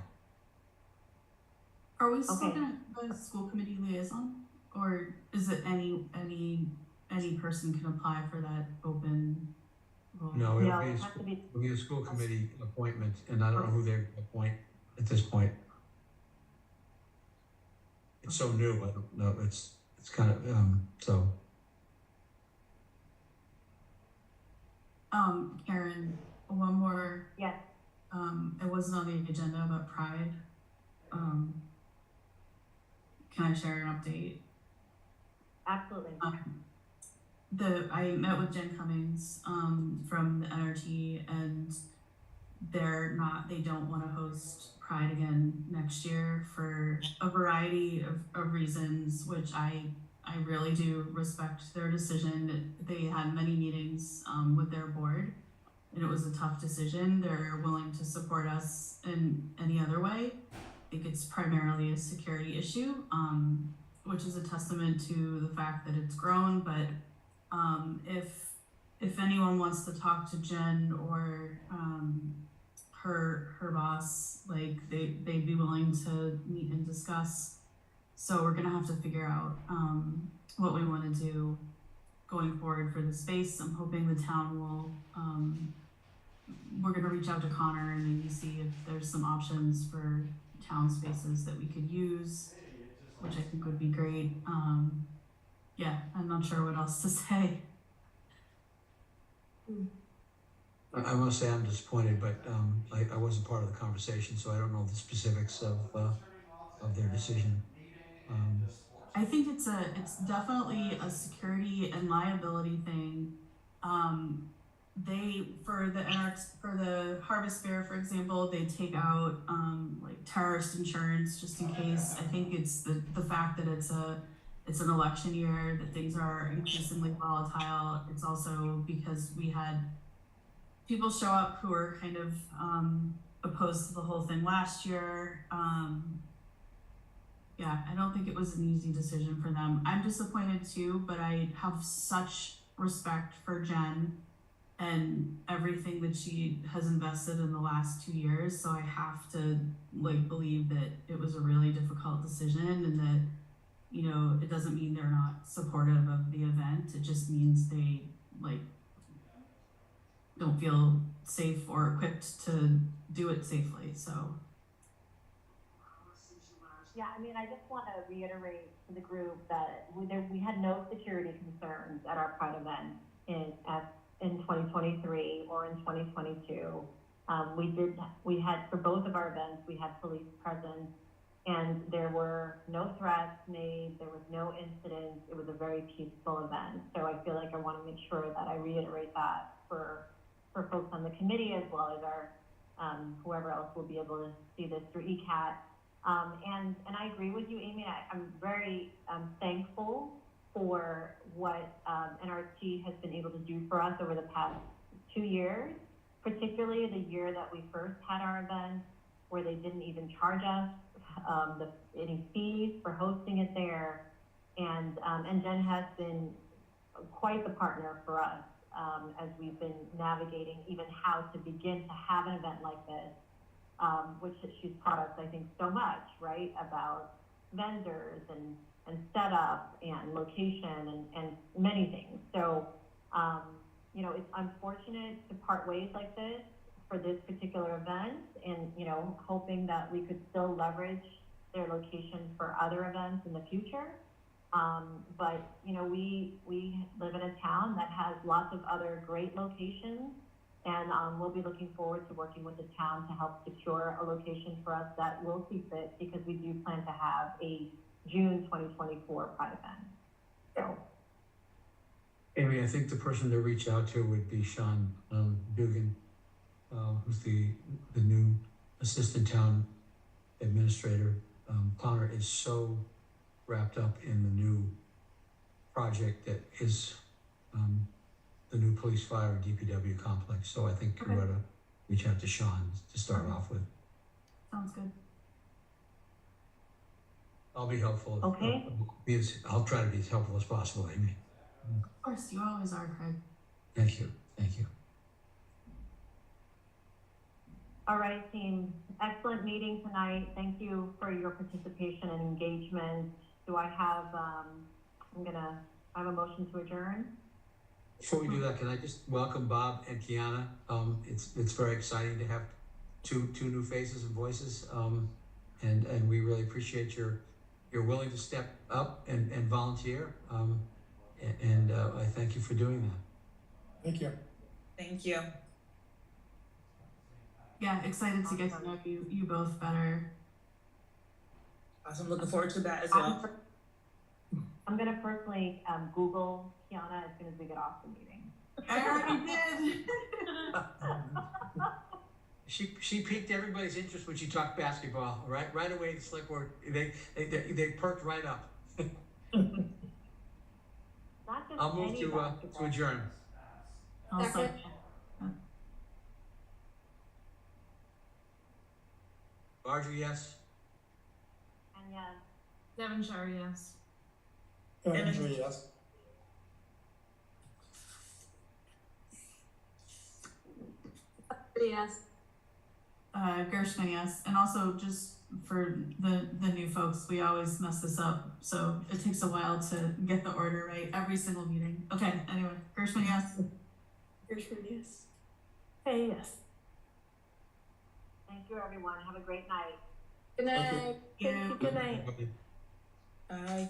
[SPEAKER 5] Are we still gonna have a school committee liaison, or is it any person can apply for that open
[SPEAKER 9] No,
[SPEAKER 1] No, it has to be,
[SPEAKER 9] it'll be a school committee appointment, and I don't know who they appoint at this point. It's so new, I don't know, it's kind of, so.
[SPEAKER 5] Karen, one more,
[SPEAKER 1] yes,
[SPEAKER 5] it wasn't on the agenda about Pride. Can I share an update?
[SPEAKER 1] absolutely.
[SPEAKER 5] I met with Jen Cummings, from the NRT, and they don't wanna host Pride again next year for a variety of reasons, which I really do respect their decision. They had many meetings, with their board, and it was a tough decision. They're willing to support us in any other way. I think it's primarily a security issue, which is a testament to the fact that it's grown, but if anyone wants to talk to Jen or her boss, like they'd be willing to meet and discuss. So we're gonna have to figure out what we want to do going forward for the space. I'm hoping the town will we're gonna reach out to Connor and maybe see if there's some options for town spaces that we could use, which I think would be great. Yeah, I'm not sure what else to say.
[SPEAKER 9] I must say I'm disappointed, but I wasn't part of the conversation, so I don't know the specifics of their decision.
[SPEAKER 5] I think it's definitely a security and liability thing. They for the Harvest Fair, for example, they take out like terrorist insurance just in case. I think it's the fact that it's an election year, that things are increasingly volatile. It's also because we had people show up who were kind of opposed to the whole thing last year. Yeah, I don't think it was an easy decision for them. I'm disappointed too, but I have such respect for Jen and everything that she has invested in the last 2 years. So I have to like believe that it was a really difficult decision, and that, you know, it doesn't mean they're not supportive of the event. It just means they like don't feel safe or equipped to do it safely. So
[SPEAKER 1] Yeah, I mean, I just want to reiterate to the group that we had no security concerns at our Pride event in 2023 or in 2022. We had, for both of our events, we had police presence, and there were no threats made, there was no incidents. It was a very peaceful event. So I feel like I want to make sure that I reiterate that for folks on the committee, as well as our whoever else will be able to see this through ECAT. And I agree with you, Amy. I'm very thankful for what NRT has been able to do for us over the past 2 years, particularly the year that we first had our event, where they didn't even charge us any fees for hosting it there. And Jen has been quite the partner for us as we've been navigating even how to begin to have an event like this. Which she's taught us, I think, so much, right, about vendors and setup and location and many things. So, you know, it's unfortunate to part ways like this for this particular event, and, you know, hoping that we could still leverage their location for other events in the future. But, you know, we live in a town that has lots of other great locations. And we'll be looking forward to working with the town to help secure a location for us that will see fit, because we do plan to have a June 2024 Pride event. So,
[SPEAKER 9] Amy, I think the person to reach out to would be Sean Dugan, who's the new assistant town administrator. Connor is so wrapped up in the new project that is the new police, fire, and DPW complex. So I think we ought to reach out to Sean to start off with.
[SPEAKER 5] sounds good.
[SPEAKER 9] I'll be helpful.
[SPEAKER 1] Okay.
[SPEAKER 9] I'll try to be as helpful as possible, Amy.
[SPEAKER 5] Of course, you always are, Craig.
[SPEAKER 9] Thank you. Thank you.
[SPEAKER 1] all right, team. Excellent meeting tonight. Thank you for your participation and engagement. Do I have, I have a motion to adjourn?
[SPEAKER 9] Before we do that, can I just welcome Bob and Kiana? It's very exciting to have two new faces and voices. And we really appreciate your willing to step up and volunteer. And I thank you for doing that.
[SPEAKER 2] Thank you.
[SPEAKER 3] Thank you.
[SPEAKER 5] Yeah, excited to get to know you both better.
[SPEAKER 3] Awesome. Looking forward to that as well.
[SPEAKER 1] I'm gonna personally, Google Kiana as soon as we get off the meeting.
[SPEAKER 5] I already did.
[SPEAKER 9] She piqued everybody's interest when she talked basketball. Right away, the select board they perked right up.
[SPEAKER 1] Not just
[SPEAKER 9] I'll move
[SPEAKER 1] any
[SPEAKER 9] to
[SPEAKER 1] basketball.
[SPEAKER 9] adjourn.
[SPEAKER 5] Also,
[SPEAKER 9] Marjorie, yes.
[SPEAKER 1] And yeah,
[SPEAKER 8] Devonshire, yes.
[SPEAKER 2] Andrew, yes.
[SPEAKER 4] Yes.
[SPEAKER 5] Gershman, yes. And also just for the new folks, we always mess this up. So it takes a while to get the order right every single meeting. Okay, anyway, Gershman, yes.
[SPEAKER 6] Gershman, yes.
[SPEAKER 10] Hey, yes.
[SPEAKER 1] thank you, everyone. Have a great night.
[SPEAKER 6] Good
[SPEAKER 2] Thank you.
[SPEAKER 6] night.
[SPEAKER 5] Yeah.
[SPEAKER 10] Good night.
[SPEAKER 3] Bye.